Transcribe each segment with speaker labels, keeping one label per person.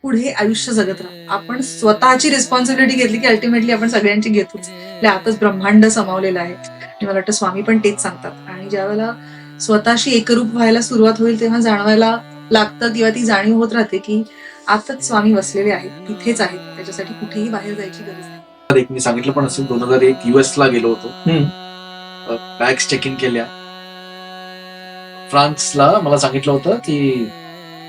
Speaker 1: पुढे आयुष्य जगत राहा. आपण स्वतःची रिस्पॉन्सिबिलिटी घेतली की अल्टिमेटली आपण सगळ्यांची घेतोच. आपल्या आतच ब्रह्मांड समावलेलं आहे. आणि मला वाटतं स्वामी पण तेच सांगतात. आणि ज्यावेळेला स्वतःशी एकरूप व्हायला सुरुवात होईल तेव्हा जाणवायला लागतं किंवा ती जाणीव होत राहते की आतच स्वामी वसलेले आहेत, तिथेच आहेत. त्याच्यासाठी कुठेही बाहेर जायची गरज नाही.
Speaker 2: एक मी सांगितलं पण असेल, 2001 US ला गेलो होतो. बॅग्स चेक इन केल्या. फ्रान्सला मला सांगितलं होतं की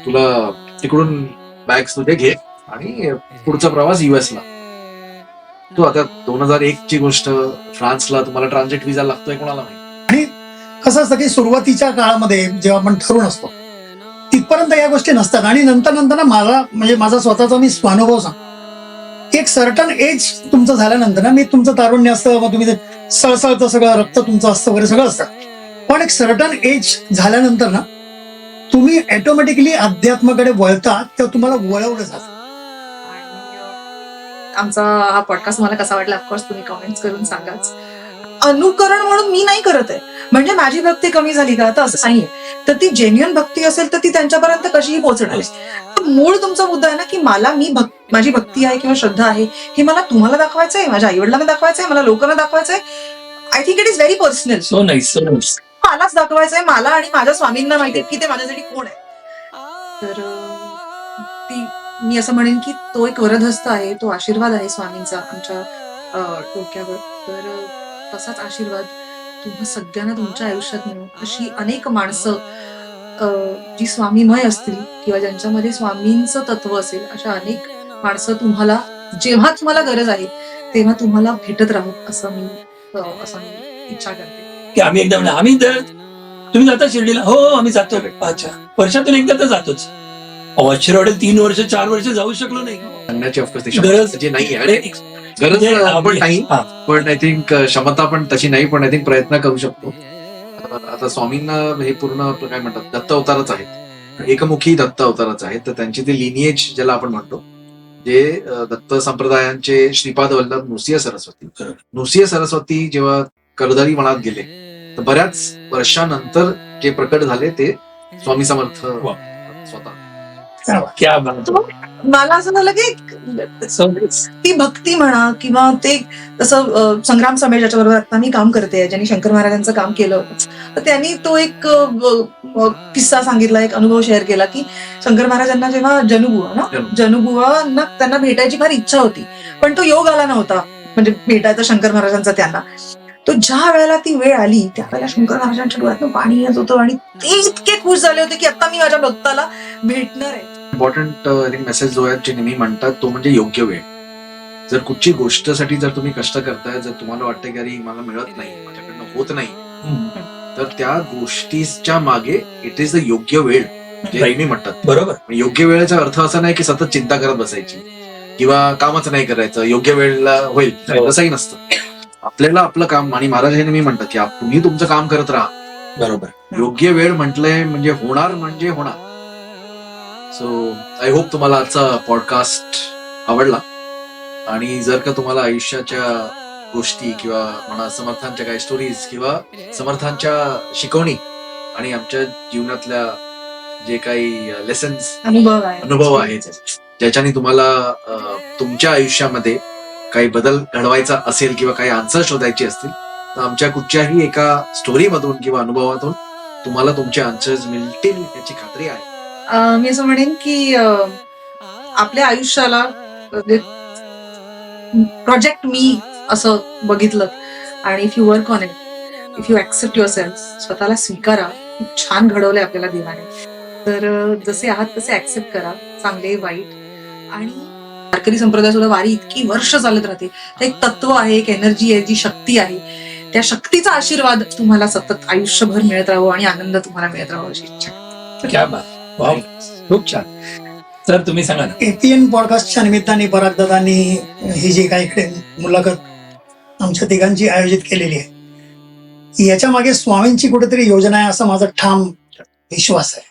Speaker 2: तुला तिकडून बॅग्स तुझे घे आणि पुढचा प्रवास US ला. तो आता 2001 ची गोष्ट, फ्रान्सला तुम्हाला ट्रान्झिट विजा लागतोय कोणाला माहिती.
Speaker 3: आणि कसं असतं की सुरुवातीच्या काळामध्ये जेव्हा आपण ठरून असतो तिथपर्यंत या गोष्टी नसतात. आणि नंतर नंतर ना माझा स्वतःचा मी स्वानुभव सांग, एक सर्टन एज तुमचं झाल्यानंतर ना, मी तुमचं तारुण्य असतं, मग तुम्ही सळसळतं सगळं रक्त तुमचं असतं वगैरे सगळं असतं, पण एक सर्टन एज झाल्यानंतर ना तुम्ही ऑटोमॅटिकली अध्यात्माकडे वळता, तेव्हा तुम्हाला वळवलं जातं.
Speaker 1: आमचा हा पॉडकास्ट मला कसा वाटला ऑफकोर्स तुम्ही कमेंट्स करून सांगाच. अनुकरण म्हणून मी नाही करत आहे, म्हणजे माझी भक्ती कमी झाली का, आता असं नाहीये. तर ती जेन्युअन भक्ती असेल तर ती त्यांच्यापर्यंत कशीही पोहोचणार आहे. मूळ तुमचा मुद्दा आहे ना की मला माझी भक्ती आहे किंवा श्रद्धा आहे हे मला तुम्हाला दाखवायचं आहे, माझ्या आई वडिलांना दाखवायचं आहे, मला लोकांना दाखवायचं आहे. I think it is very personal.
Speaker 4: So nice.
Speaker 1: मलाच दाखवायचं आहे, मला आणि माझ्या स्वामींना माहिती आहे की ते माझ्यासाठी कोण आहे. तर मी असं म्हणेन की तो एक वरदहस्त आहे, तो आशीर्वाद आहे स्वामींचा आमच्या डोक्यावर. तर तसाच आशीर्वाद तुम्हा सगळ्यांना तुमच्या आयुष्यात मिळो. अशी अनेक माणसं जी स्वामीमय असतील किंवा ज्यांच्यामध्ये स्वामींचं तत्व असेल, अशा अनेक माणसं तुम्हाला जेव्हा तुम्हाला गरज आहे तेव्हा तुम्हाला भेटत राहू असं मी इच्छा करते.
Speaker 4: की आम्ही एकदा म्हणलं आम्ही तुम्ही जाता शिर्डीला? हो आम्ही जातो. अच्छा, वर्षातून एकदा तर जातोच. आश्चर्य 3 वर्ष 4 वर्ष जाऊ शकलो नाही.
Speaker 2: सांगण्याची ऑफकोर्स
Speaker 4: गरज
Speaker 2: जे नाही आहे, गरज आपण नाही, पण आय थिंक क्षमता पण तशी नाही, पण आय थिंक प्रयत्न करू शकतो. आता स्वामींना हे पूर्ण आपलं काय म्हणतात, दत्त अवतारच आहेत, एकमुखी दत्त अवतारच आहेत. तर त्यांची ते लिनिएज ज्याला आपण म्हणतो, जे दत्त संप्रदायांचे श्रीपाद वल्लभ नृसिंह सरस्वती जेव्हा करदरी वनात गेले, तर बऱ्याच वर्षानंतर जे प्रकट झाले ते स्वामी समर्थ स्वतः.
Speaker 4: क्या बात.
Speaker 1: मला असं झालं की ती भक्ती म्हणा किंवा ते तसं संग्राम समेश ज्याच्या बरोबर आता मी काम करते, ज्यांनी शंकर महाराजांचं काम केलं होतं, तर त्यांनी तो एक किस्सा सांगितला, एक अनुभव शेअर केला की शंकर महाराजांना जेव्हा जनुबुवांना त्यांना भेटायची फार इच्छा होती, पण तो योग आला नव्हता म्हणजे भेटायचा शंकर महाराजांचा त्यांना. तो ज्या वेळेला ती वेळ आली त्यावेळेला शंकर महाराजांच्या डोळ्यातून पाणी येत होतं आणि ते इतके खुश झाले होते की आता मी माझ्या भक्ताला भेटणार आहे.
Speaker 2: इम्पॉर्टंट मेसेज जो आहे जे नेहमी म्हणतात तो म्हणजे योग्य वेळ. जर कुठची गोष्टसाठी जर तुम्ही कष्ट करताय, जर तुम्हाला वाटतं की अरे मला मिळत नाही, माझ्याकडनं होत नाही, तर त्या गोष्टीच्या मागे इट इज द योग्य वेळ जे नेहमी म्हणतात.
Speaker 4: बरोबर.
Speaker 2: योग्य वेळेचा अर्थ असा नाही की सतत चिंता करत बसायची किंवा कामच नाही करायचं, योग्य वेळेला होईल असंही नसतं. आपल्याला आपलं काम, आणि महाराज हे नेहमी म्हणतात की तुम्ही तुमचं काम करत राहा.
Speaker 4: बरोबर.
Speaker 2: योग्य वेळ म्हटलंय म्हणजे होणार म्हणजे होणार. सो आय होप तुम्हाला आजचा पॉडकास्ट आवडला, आणि जर का तुम्हाला आयुष्याच्या गोष्टी किंवा म्हणा समर्थांच्या काही स्टोरीज किंवा समर्थांच्या शिकवणी आणि आमच्या जीवनातल्या जे काही लेसन्स अनुभव आहेत ज्याच्याने तुम्हाला तुमच्या आयुष्यामध्ये काही बदल घडवायचा असेल किंवा काही आन्सर शोधायचे असतील, तर आमच्या कुठच्याही एका स्टोरीमधून किंवा अनुभवातून तुम्हाला तुमचे आन्सर्स मिळतील याची खात्री आहे.
Speaker 1: मी असं म्हणेन की आपल्या आयुष्याला प्रोजेक्ट मी असं बघितलं, आणि if you work on it, if you accept your self, स्वतःला स्वीकारा. खूप छान घडवलंय आपल्याला देवाने, तर जसे आहात तसे ऍक्सेप्ट करा, चांगले वाईट. आणि वारकरी संप्रदाय सुद्धा वारी इतकी वर्ष चालत राहते, ते एक तत्व आहे, एक एनर्जी आहे, जी शक्ती आहे. त्या शक्तीचा आशीर्वाद तुम्हाला सतत आयुष्यभर मिळत राहावं आणि आनंद तुम्हाला मिळत राहावं अशी इच्छा.
Speaker 4: क्या बात. वाव, खूप छान. तर तुम्ही सांगा ना.
Speaker 3: APN पॉडकास्टच्या निमित्ताने पराग दादांनी ही जी काही इकडे मुलाखत आमच्या तिघांची आयोजित केलेली आहे, याच्या मागे स्वामींची कुठेतरी योजना आहे असा माझा ठाम विश्वास आहे.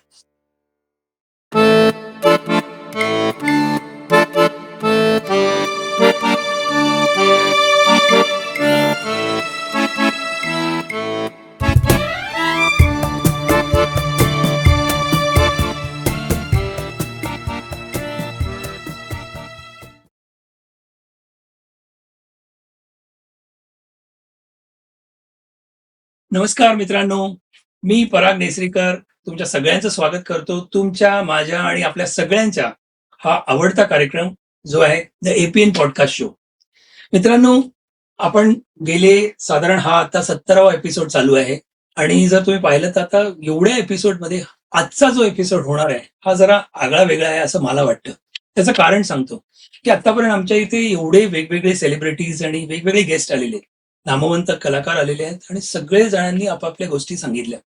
Speaker 4: नमस्कार मित्रांनो, मी पराग नेसरीकर तुमच्या सगळ्यांचं स्वागत करतो तुमच्या, माझ्या आणि आपल्या सगळ्यांच्या हा आवडता कार्यक्रम जो आहे द एपीएन पॉडकास्ट शो. मित्रांनो, आपण गेले साधारण हा आता 17वा एपिसोड चालू आहे आणि जर तुम्ही पाहिलं तर आता एवढ्या एपिसोडमध्ये आजचा जो एपिसोड होणार आहे हा जरा आगळा वेगळा आहे असं मला वाटतं. त्याचं कारण सांगतो की आतापर्यंत आमच्या इथे एवढे वेगवेगळे सेलिब्रिटीज आणि वेगवेगळे गेस्ट आलेले आहेत, नामवंत कलाकार आलेले आहेत आणि सगळे जणांनी आपापल्या गोष्टी सांगितल्या.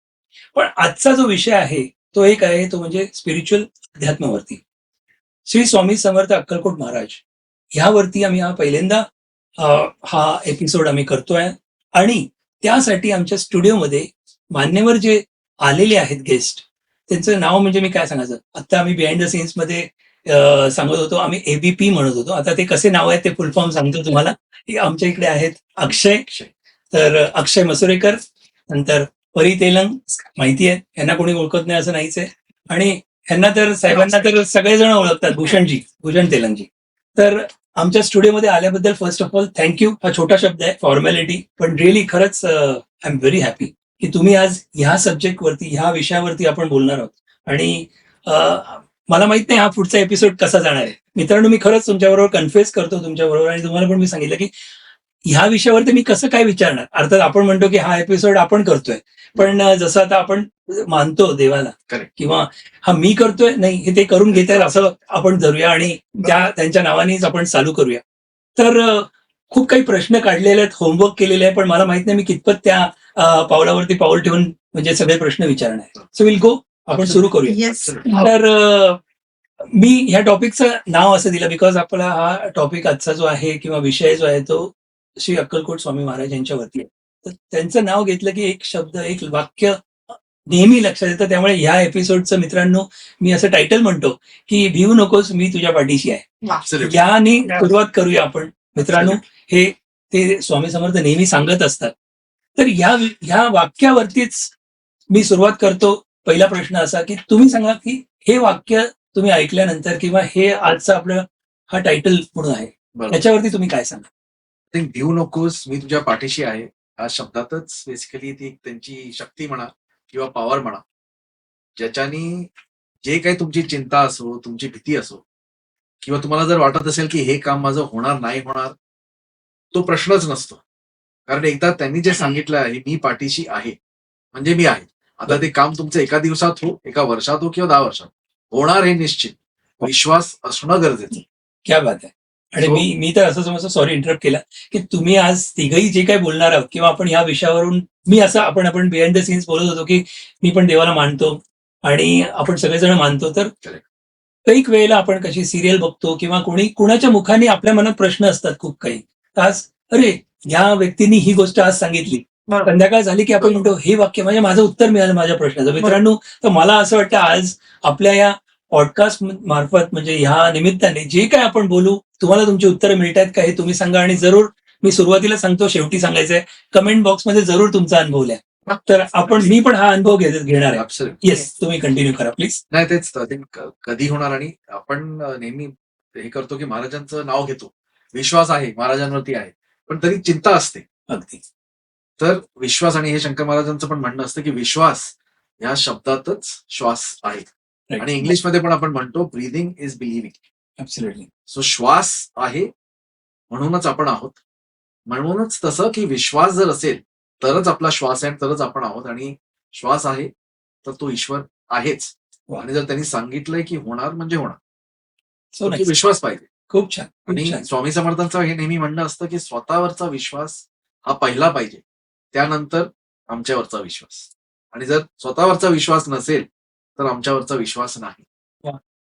Speaker 4: पण आजचा जो विषय आहे तो एक आहे, तो म्हणजे स्पिरिच्युअल अध्यात्मावरती. श्री स्वामी समर्थ अक्कलकोट महाराज ह्यावरती आम्ही हा पहिल्यांदा हा एपिसोड आम्ही करतोय आणि त्यासाठी आमच्या स्टुडिओमध्ये मान्यवर जे आलेले आहेत गेस्ट, त्यांचं नाव म्हणजे मी काय सांगायचं, आता आम्ही बिहाइंड द सीन्स मध्ये सांगत होतो, आम्ही एबीपी म्हणत होतो, आता ते कसे नाव आहेत ते फुल फॉर्म सांगतो तुम्हाला. आमच्या इकडे आहेत अक्षय, तर अक्षय मसुरेकर, नंतर परी तेलंग, माहिती आहे यांना कोणी ओळखत नाही असं नाहीच आहे, आणि ह्यांना तर साहेबांना तर सगळेजण ओळखतात, भूषण तेलंगजी. तर आमच्या स्टुडिओमध्ये आल्याबद्दल फर्स्ट ऑफ ऑल थँक्यू. हा छोटा शब्द आहे, फॉर्मॅलिटी, पण रिअली खरंच आय एम व्हेरी हॅपी की तुम्ही आज ह्या सब्जेक्टवरती, ह्या विषयावरती आपण बोलणार आहोत. आणि मला माहित नाही हा पुढचा एपिसोड कसा जाणार आहे. मित्रांनो, मी खरंच तुमच्याबरोबर कन्फ्युज करतो तुमच्याबरोबर, आणि तुम्हाला पण मी सांगितलं की ह्या विषयावरती मी कसं काय विचारणार. अर्थात आपण म्हणतो की हा एपिसोड आपण करतोय, पण जसं आता आपण मानतो देवाला
Speaker 2: Correct.
Speaker 4: किंवा हा मी करतोय, नाही हे ते करून घेत आहेत असं आपण धरूया आणि त्यांच्या नावानेच आपण चालू करूया. तर खूप काही प्रश्न काढलेले आहेत, होमवर्क केलेले आहे, पण मला माहित नाही मी कितपत त्या पावलावरती पाऊल ठेवून म्हणजे सगळे प्रश्न विचारणार. सो विल गो, आपण सुरू करूया.
Speaker 1: येस.
Speaker 4: तर मी ह्या टॉपिकचं नाव असं दिलं बिकॉज आपला हा टॉपिक आजचा जो आहे किंवा विषय जो आहे तो श्री अक्कलकोट स्वामी महाराज यांच्यावरती आहे. तर त्यांचं नाव घेतलं की एक शब्द, एक वाक्य नेहमी लक्षात येतं. त्यामुळे ह्या एपिसोडचं मित्रांनो मी असं टायटल म्हणतो की भिवू नकोस, मी तुझ्या पाठीशी आहे.
Speaker 2: Absolutely.
Speaker 4: याने सुरुवात करूया आपण. मित्रांनो, हे ते स्वामी समर्थ नेहमी सांगत असतात. तर ह्या वाक्यावरतीच मी सुरुवात करतो. पहिला प्रश्न असा की तुम्ही सांगा की हे वाक्य तुम्ही ऐकल्यानंतर किंवा हे आजचं आपलं हा टायटल म्हणून आहे
Speaker 2: बरोबर.
Speaker 4: त्याच्यावरती तुम्ही काय सांगा.
Speaker 2: ते भिवू नकोस, मी तुझ्या पाठीशी आहे, या शब्दातच बेसिकली ती त्यांची शक्ती म्हणा किंवा पॉवर म्हणा, ज्याच्यानी जे काही तुमची चिंता असो, तुमची भीती असो, किंवा तुम्हाला जर वाटत असेल की हे काम माझं होणार नाही होणार, तो प्रश्नच नसतो. कारण एकदा त्यांनी जे सांगितलं आहे, मी पाठीशी आहे म्हणजे मी आहे. आता ते काम तुमचं एका दिवसात हो, एका वर्षात हो किंवा 10 वर्षात होणार हे निश्चित. विश्वास असणं गरजेचं.
Speaker 4: क्या बात आहे. आणि
Speaker 2: So-
Speaker 4: मी तर असं समजतो, सॉरी इंटरप्ट केला, की तुम्ही आज तिघही जे काही बोलणार आहोत किंवा आपण ह्या विषयावरून, मी असं आपण बिहाइंड द सीन्स बोलत होतो की मी पण देवाला मानतो आणि आपण सगळेजण मानतो. तर
Speaker 2: Correct.
Speaker 4: कैक वेळेला आपण कशी सिरियल बघतो किंवा कुणाच्या मुखाने आपल्या मनात प्रश्न असतात खूप काही. तर आज अरे ह्या व्यक्तींनी ही गोष्ट आज सांगितली,
Speaker 1: बरोबर.
Speaker 4: संध्याकाळ झाली की आपण म्हणतो हे वाक्य म्हणजे माझं उत्तर मिळालं माझ्या प्रश्नाचं. मित्रांनो, तर मला असं वाटतं आज आपल्या या पॉडकास्ट मार्फत म्हणजे ह्या निमित्ताने जे काय आपण बोलू, तुम्हाला तुमची उत्तरं मिळतात का हे तुम्ही सांगा. आणि जरूर मी सुरुवातीला सांगतो, शेवटी सांगायचंय, कमेंट बॉक्समध्ये जरूर तुमचा अनुभव लिहा. तर मी पण हा अनुभव घेणार आहे.
Speaker 2: Absolutely.
Speaker 4: येस, तुम्ही कंटिन्यू करा प्लीज.
Speaker 2: नाही, तेच ते कधी होणार. आणि आपण नेहमी हे करतो की महाराजांचं नाव घेतो, विश्वास आहे महाराजांवरती आहे, पण तरी चिंता असते.
Speaker 4: अगदी
Speaker 2: तर विश्वास, आणि हे शंकर महाराजांचं पण म्हणणं असतं की विश्वास या शब्दातच श्वास आहे.
Speaker 4: Right.
Speaker 2: आणि इंग्लिशमध्ये पण आपण म्हणतो breathing is believing.
Speaker 4: Absolutely.
Speaker 2: So श्वास आहे म्हणूनच आपण आहोत. म्हणूनच तसं की विश्वास जर असेल तरच आपला श्वास आहे, तरच आपण आहोत. आणि श्वास आहे तर तो ईश्वर आहेच.
Speaker 4: वा.
Speaker 2: आणि जर त्यांनी सांगितलंय की होणार म्हणजे होणार,
Speaker 4: सो
Speaker 2: तो की विश्वास पाहिजे.
Speaker 4: खूप छान, खूप
Speaker 2: आणि
Speaker 4: छान.
Speaker 2: स्वामी समर्थांचं हे नेहमी म्हणणं असतं की स्वतःवरचा विश्वास हा पहिला पाहिजे, त्यानंतर आमच्यावरचा विश्वास. आणि जर स्वतःवरचा विश्वास नसेल तर आमच्यावरचा विश्वास नाही.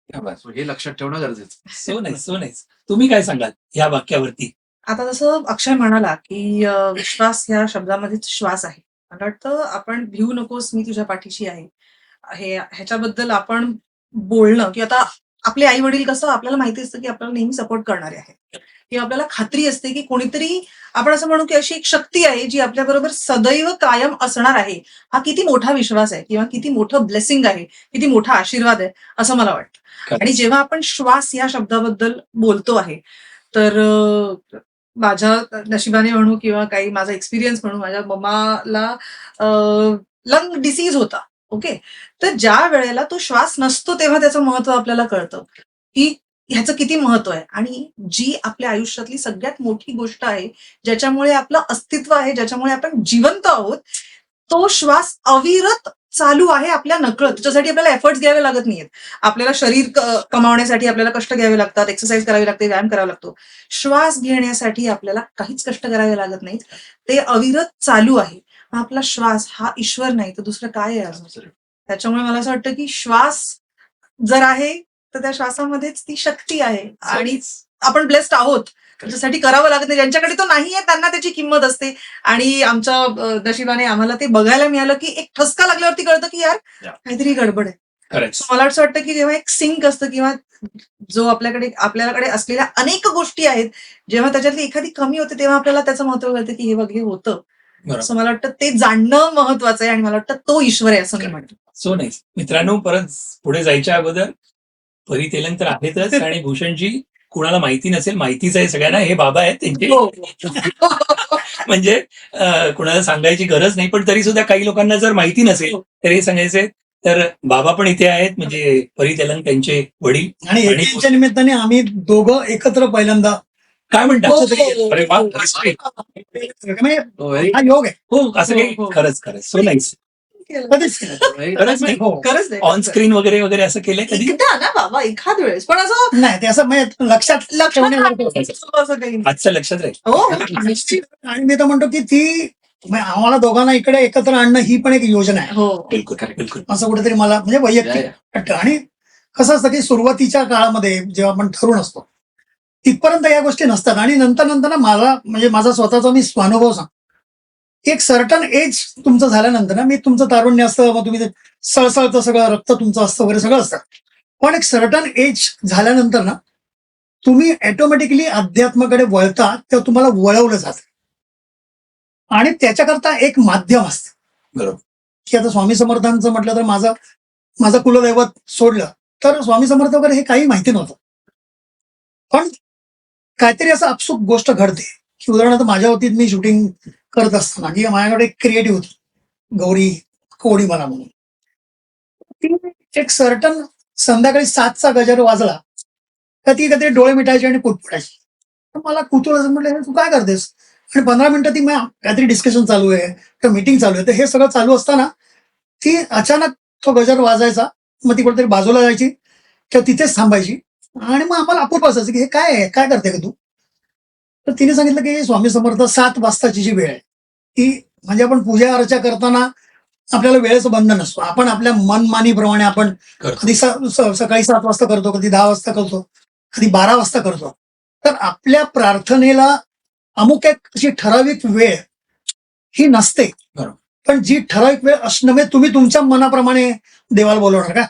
Speaker 4: क्या बात.
Speaker 2: So हे लक्षात ठेवणं गरजेचं.
Speaker 4: So nice, so nice. तुम्ही काय सांगाल या वाक्यावरती.
Speaker 1: आता जसं अक्षय म्हणाला की विश्वास ह्या शब्दामध्येच श्वास आहे. मला वाटतं आपण भिवू नकोस, मी तुझ्या पाठीशी आहे, ह्याच्याबद्दल आपण बोलणं, की आता आपले आई वडील कसं आपल्याला माहिती असतं की आपल्याला नेहमी सपोर्ट करणारे आहेत, किंवा आपल्याला खात्री असते की कोणीतरी, आपण असं म्हणू की अशी एक शक्ती आहे जी आपल्याबरोबर सदैव कायम असणार आहे. हा किती मोठा विश्वास आहे किंवा किती मोठं ब्लेसिंग आहे, किती मोठा आशीर्वाद आहे असं मला वाटतं. आणि जेव्हा आपण श्वास या शब्दाबद्दल बोलतो आहे तर माझ्या नशिबाने म्हणू किंवा काही माझा एक्सपिरियन्स म्हणू, माझ्या मम्माला लंग डिसीज होता. ओके. तर ज्या वेळेला तो श्वास नसतो तेव्हा त्याचं महत्व आपल्याला कळतं, की ह्याचं किती महत्व आहे. आणि जी आपल्या आयुष्यातली सगळ्यात मोठी गोष्ट आहे, ज्याच्यामुळे आपलं अस्तित्व आहे, ज्याच्यामुळे आपण जिवंत आहोत, तो श्वास अविरत चालू आहे आपल्या नकळत. त्याच्यासाठी आपल्याला एफर्ट्स घ्यावे लागत नाहीयेत. आपल्याला शरीर कमावण्यासाठी आपल्याला कष्ट घ्यावे लागतात, एक्सरसाइज करावी लागते, व्यायाम करावा लागतो. श्वास घेण्यासाठी आपल्याला काहीच कष्ट करावे लागत नाहीत. ते अविरत चालू आहे. आपला श्वास हा ईश्वर नाही तर दुसरं काय आहे अजून? त्याच्यामुळे मला असं वाटतं की श्वास जर आहे तर त्या श्वासामध्येच ती शक्ती आहे आणि आपण ब्लेस्ड आहोत. त्याच्यासाठी करावं लागत नाही. ज्यांच्याकडे तो नाहीये त्यांना त्याची किंमत असते. आणि आमच्या नशिबाने आम्हाला ते बघायला मिळालं की एक ठसका लागल्यावरती कळतं की यार काहीतरी गडबड आहे.
Speaker 4: खरंच.
Speaker 1: मला असं वाटतं की जेव्हा एक सिंक असतं किंवा जो आपल्याकडे असलेल्या अनेक गोष्टी आहेत, जेव्हा त्याच्यातली एखादी कमी होते तेव्हा आपल्याला त्याचं महत्व कळतं की हे बघ हे होतं.
Speaker 4: बरोबर.
Speaker 1: असं मला वाटतं ते जाणणं महत्वाचं आहे आणि मला वाटतं तो ईश्वर आहे असं मी म्हणतो.
Speaker 4: सो नाही मित्रांनो, परत पुढे जायच्या अगोदर परी तेलंग तर आहेतच आणि भूषणजी कुणाला माहिती नसेल, माहितीच आहे सगळ्यांना, हे बाबा आहेत त्यांचे. म्हणजे कुणाला सांगायची गरज नाही, पण तरी सुद्धा काही लोकांना जर माहिती नसेल तर हे सांगायचंय. तर बाबा पण इथे आहेत, म्हणजे परी तेलंग त्यांचे वडील.
Speaker 3: आणि
Speaker 4: आणि
Speaker 3: APN निमित्ताने आम्ही दोघं एकत्र पहिल्यांदा
Speaker 4: काय म्हणतात?
Speaker 1: हो,
Speaker 4: अरे वा,
Speaker 1: हो.
Speaker 3: म्हणजे
Speaker 2: Very
Speaker 3: हा योग आहे.
Speaker 4: हो, असं काही
Speaker 1: हो.
Speaker 4: खरंच सो नाईस.
Speaker 3: कधीच केलं.
Speaker 4: खरंच नाही,
Speaker 3: हो.
Speaker 1: खरंच नाही.
Speaker 4: ऑन स्क्रीन वगैरे वगैरे असं केलंय कधी?
Speaker 1: एकदा ना बाबा एखाद वेळेस पण असं
Speaker 3: नाही ते असं म्हणजे लक्षात ठेवण्यासारखं.
Speaker 1: असं काही नाही.
Speaker 4: आजचं लक्षात राहील.
Speaker 1: हो
Speaker 3: निश्चित. आणि मी तर म्हणतो की ती म्हणजे आम्हाला दोघांना इकडे एकत्र आणणं ही पण एक योजना आहे,
Speaker 1: हो
Speaker 4: बिलकुल बिलकुल.
Speaker 3: असं कुठेतरी मला म्हणजे वैयक्तिक वाटतं. आणि कसं असतं की सुरुवातीच्या काळामध्ये जेव्हा आपण तरुण असतो तिथपर्यंत या गोष्टी नसतात. आणि नंतर नंतर ना मला म्हणजे माझा स्वतःचा मी स्वानुभव सांग, एक सर्टन एज तुमचं झाल्यानंतर ना, मी तुमचं तारुण्य असतं, मग तुम्ही ते सळसळतं सगळं रक्त तुमचं असतं वगैरे सगळं असतं. पण एक सर्टन एज झाल्यानंतर ना तुम्ही ऑटोमॅटिकली अध्यात्माकडे वळता तेव्हा तुम्हाला वळवलं जातं. आणि त्याच्याकरता एक माध्यम असतं.
Speaker 4: बरोबर.
Speaker 3: की आता स्वामी समर्थांचं म्हटलं तर माझं कुलदैवत सोडलं तर स्वामी समर्थ वगैरे हे काही माहिती नव्हतं. पण काहीतरी असं आपसूक गोष्ट घडते की उदाहरणार्थ माझ्या वतीत मी शूटिंग करत असताना की माझ्याकडे एक क्रिएटिव्ह होती गौरी कोडी मला म्हणून. ती एक सर्टन संध्याकाळी 7चा गजर वाजला का ती काहीतरी डोळे मिटायची आणि पुटपुटायची. तर मला कुतूहल म्हटलं तू काय करतेस. आणि 15 मिनिटं ती काहीतरी डिस्कशन चालू आहे किंवा मीटिंग चालू आहे, तर हे सगळं चालू असताना ती अचानक तो गजर वाजायचा, मग ती कुठेतरी बाजूला जायची किंवा तिथेच थांबायची. आणि मग आम्हाला अपूर्व असायचं की हे काय आहे, काय करते का तू. तर तिने सांगितलं की स्वामी समर्थ 7 वाजताची जी वेळ आहे ती म्हणजे आपण पूजा अर्चा करताना आपल्याला वेळेचं बंधन नसतो. आपण आपल्या मनमानीप्रमाणे आपण
Speaker 4: करतो.
Speaker 3: कधी सकाळी 7 वाजता करतो, कधी 10 वाजता करतो, कधी 12 वाजता करतो. तर आपल्या प्रार्थनेला अमुक एक अशी ठराविक वेळ ही नसते.
Speaker 4: बरोबर.
Speaker 3: पण जी ठराविक वेळ असणं म्हणजे तुम्ही तुमच्या मनाप्रमाणे देवाला बोलवणार का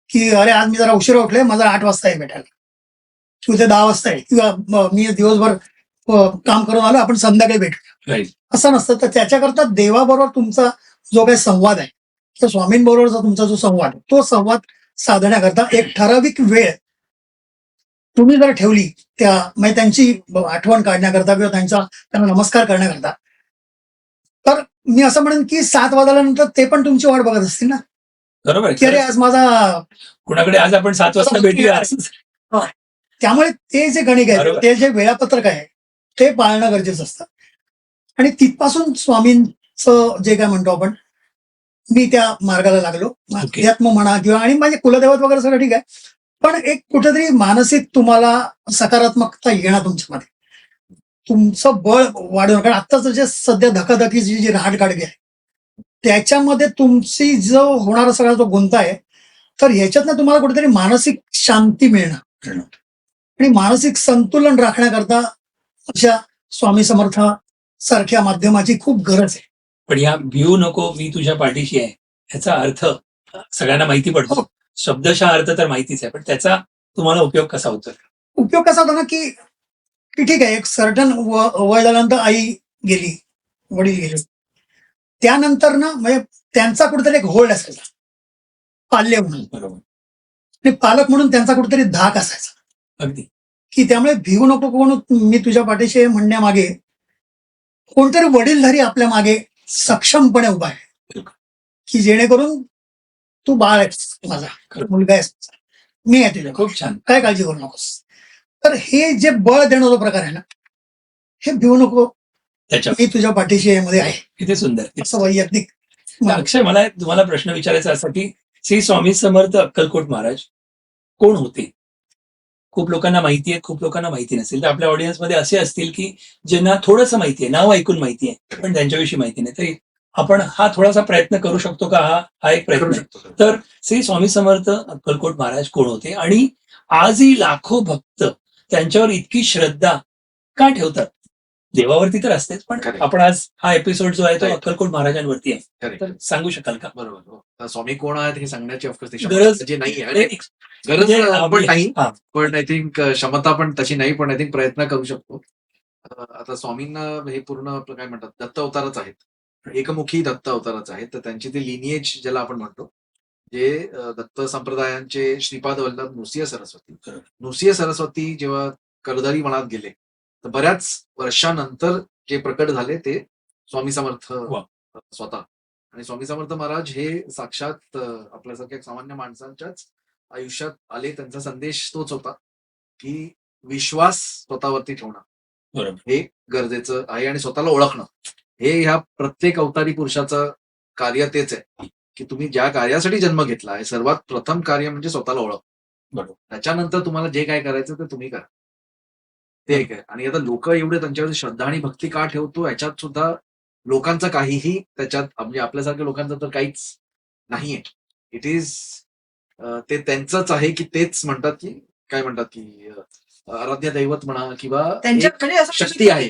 Speaker 3: की अरे आज मी जरा उशिरा उठले, माझा 8 वाजता आहे भेटायला किंवा ते 10 वाजता आहे किंवा मी दिवसभर काम करून आलो, आपण संध्याकाळी भेटूया,
Speaker 4: राईट.
Speaker 3: असं नसतं. तर त्याच्याकरता देवाबरोबर तुमचा जो काही संवाद आहे तर स्वामींबरोबरचा तुमचा जो संवाद तो संवाद साधण्याकरता एक ठराविक वेळ तुम्ही जर ठेवली त्या म्हणजे त्यांची आठवण काढण्याकरता किंवा त्यांना नमस्कार करण्याकरता, तर मी असं म्हणेन की 7 वाजल्यानंतर ते पण तुमची वाट बघत असतील ना
Speaker 4: बरोबर.
Speaker 3: की अरे आज माझा.
Speaker 4: कुणाकडे आज आपण 7 वाजता भेटूया.
Speaker 3: त्यामुळे ते जे गणिक आहे
Speaker 4: बरोबर.
Speaker 3: ते जे वेळापत्रक आहे ते पाळणं गरजेचं असतं. आणि तिथपासून स्वामींचं जे काय म्हणतो आपण मी त्या मार्गाला लागलो. अध्यात्म म्हणा किंवा आणि माझे कुलदैवत वगैरे सगळं ठीक आहे, पण एक कुठेतरी मानसिक तुम्हाला सकारात्मकता येणार तुमच्यामध्ये, तुमचं बळ वाढवणं. कारण आत्ताच जे सध्या धकाधकीची जी रहाटगाडगी आहे त्याच्यामध्ये तुमची जो होणारा सगळा जो गुंता आहे तर ह्याच्यातनं तुम्हाला कुठेतरी मानसिक शांती मिळणार आणि मानसिक संतुलन राखण्याकरता अशा स्वामी समर्थ सारख्या माध्यमाची खूप गरज आहे.
Speaker 4: पण या भिऊ नको मी तुझ्या पाठीशी आहे ह्याचा अर्थ सगळ्यांना माहिती पडतो. शब्दशः अर्थ तर माहितीच आहे, पण त्याचा तुम्हाला उपयोग कसा होतो?
Speaker 3: उपयोग कसा होता ना की ठीक आहे, एक सर्टन वय झाल्यानंतर आई गेली, वडील गेले, त्यानंतर ना म्हणजे त्यांचा कुठेतरी एक होल्ड असायचा पाल्य म्हणून.
Speaker 4: बरोबर.
Speaker 3: आणि पालक म्हणून त्यांचा कुठेतरी धाक असायचा
Speaker 4: अगदी.
Speaker 3: की त्यामुळे भिवू नको कोण, मी तुझ्या पाठीशी आहे म्हणण्यामागे कोणतरी वडीलधारी आपल्या मागे सक्षमपणे उभा आहे, की जेणेकरून तू बाळ आहेस माझा, मुलगा आहेस माझा, मी आहे तुझ्या,
Speaker 4: खूप छान.
Speaker 3: काय काळजी करू नकोस. तर हे जे बळ देणारा प्रकार आहे ना, हे भिवू नको,
Speaker 4: त्याच्या
Speaker 3: मी तुझ्या पाठीशी आहे मध्ये आहे,
Speaker 4: किती सुंदर.
Speaker 3: असं वैयक्तिक.
Speaker 4: तर अक्षय, मला तुम्हाला प्रश्न विचारायचा असा की श्री स्वामी समर्थ अक्कलकोट महाराज कोण होते? खूप लोकांना माहिती आहे, खूप लोकांना माहिती नसेल. तर आपल्या ऑडियन्समध्ये असे असतील की ज्यांना थोडंसं माहिती आहे, नाव ऐकून माहिती आहे, पण त्यांच्याविषयी माहिती नाही. तरी आपण हा थोडासा प्रयत्न करू शकतो का? हा एक प्रयत्न
Speaker 2: करू
Speaker 4: आहे.
Speaker 2: शकतो.
Speaker 4: तर श्री स्वामी समर्थ अक्कलकोट महाराज कोण होते आणि आजही लाखो भक्त त्यांच्यावर इतकी श्रद्धा का ठेवतात? देवावरती तर असतेच, पण
Speaker 2: Correct.
Speaker 4: आपण आज हा एपिसोड जो आहे तो
Speaker 2: Right.
Speaker 4: अक्कलकोट महाराजांवरती आहे.
Speaker 2: Correct.
Speaker 4: तर सांगू शकाल का?
Speaker 2: बरोबर. हो. तर स्वामी कोण आहेत हे सांगण्याची ऑफकोर्स
Speaker 4: गरज
Speaker 2: जे नाही आहे,
Speaker 4: नाही,
Speaker 2: गरज
Speaker 4: म्हणजे,
Speaker 2: पण नाही,
Speaker 4: हा.
Speaker 2: पण आय थिंक क्षमता पण तशी नाही, पण आय थिंक प्रयत्न करू शकतो. आता स्वामींना हे पूर्ण आपलं काय म्हणतात, दत्त अवतारच आहेत, एकमुखी दत्त अवतारच आहेत. तर त्यांची ती लिनिएज ज्याला आपण म्हणतो, जे दत्त संप्रदायांचे श्रीपाद वल्लभ नृसिंह सरस्वती. नृसिंह सरस्वती जेव्हा कर्दळी वनात गेले, तर बऱ्याच वर्षानंतर जे प्रकट झाले ते स्वामी समर्थ
Speaker 4: वा.
Speaker 2: स्वतः. आणि स्वामी समर्थ महाराज हे साक्षात आपल्यासारख्या सामान्य माणसांच्याच आयुष्यात आले. त्यांचा संदेश तोच होता की विश्वास स्वतःवरती ठेवणं
Speaker 4: बरोबर.
Speaker 2: हे गरजेचं आहे आणि स्वतःला ओळखणं हे ह्या प्रत्येक अवतारी पुरुषाचं कार्य तेच आहे, की तुम्ही ज्या कार्यासाठी जन्म घेतला आहे सर्वात प्रथम कार्य म्हणजे स्वतःला ओळख.
Speaker 4: बरोबर.
Speaker 2: त्याच्यानंतर तुम्हाला जे काय करायचं ते तुम्ही करा, ते एक आहे. आणि आता लोक एवढे त्यांच्यावर श्रद्धा आणि भक्ती का ठेवतो याच्यात सुद्धा लोकांचं काहीही त्याच्यात, म्हणजे आपल्यासारख्या लोकांचं तर काहीच नाहीये. इट इज ते त्यांचंच आहे की तेच म्हणतात की काय म्हणतात की आराध्य दैवत म्हणा किंवा
Speaker 1: त्यांच्या
Speaker 2: एक
Speaker 1: म्हणजे असं
Speaker 2: शक्ती आहे.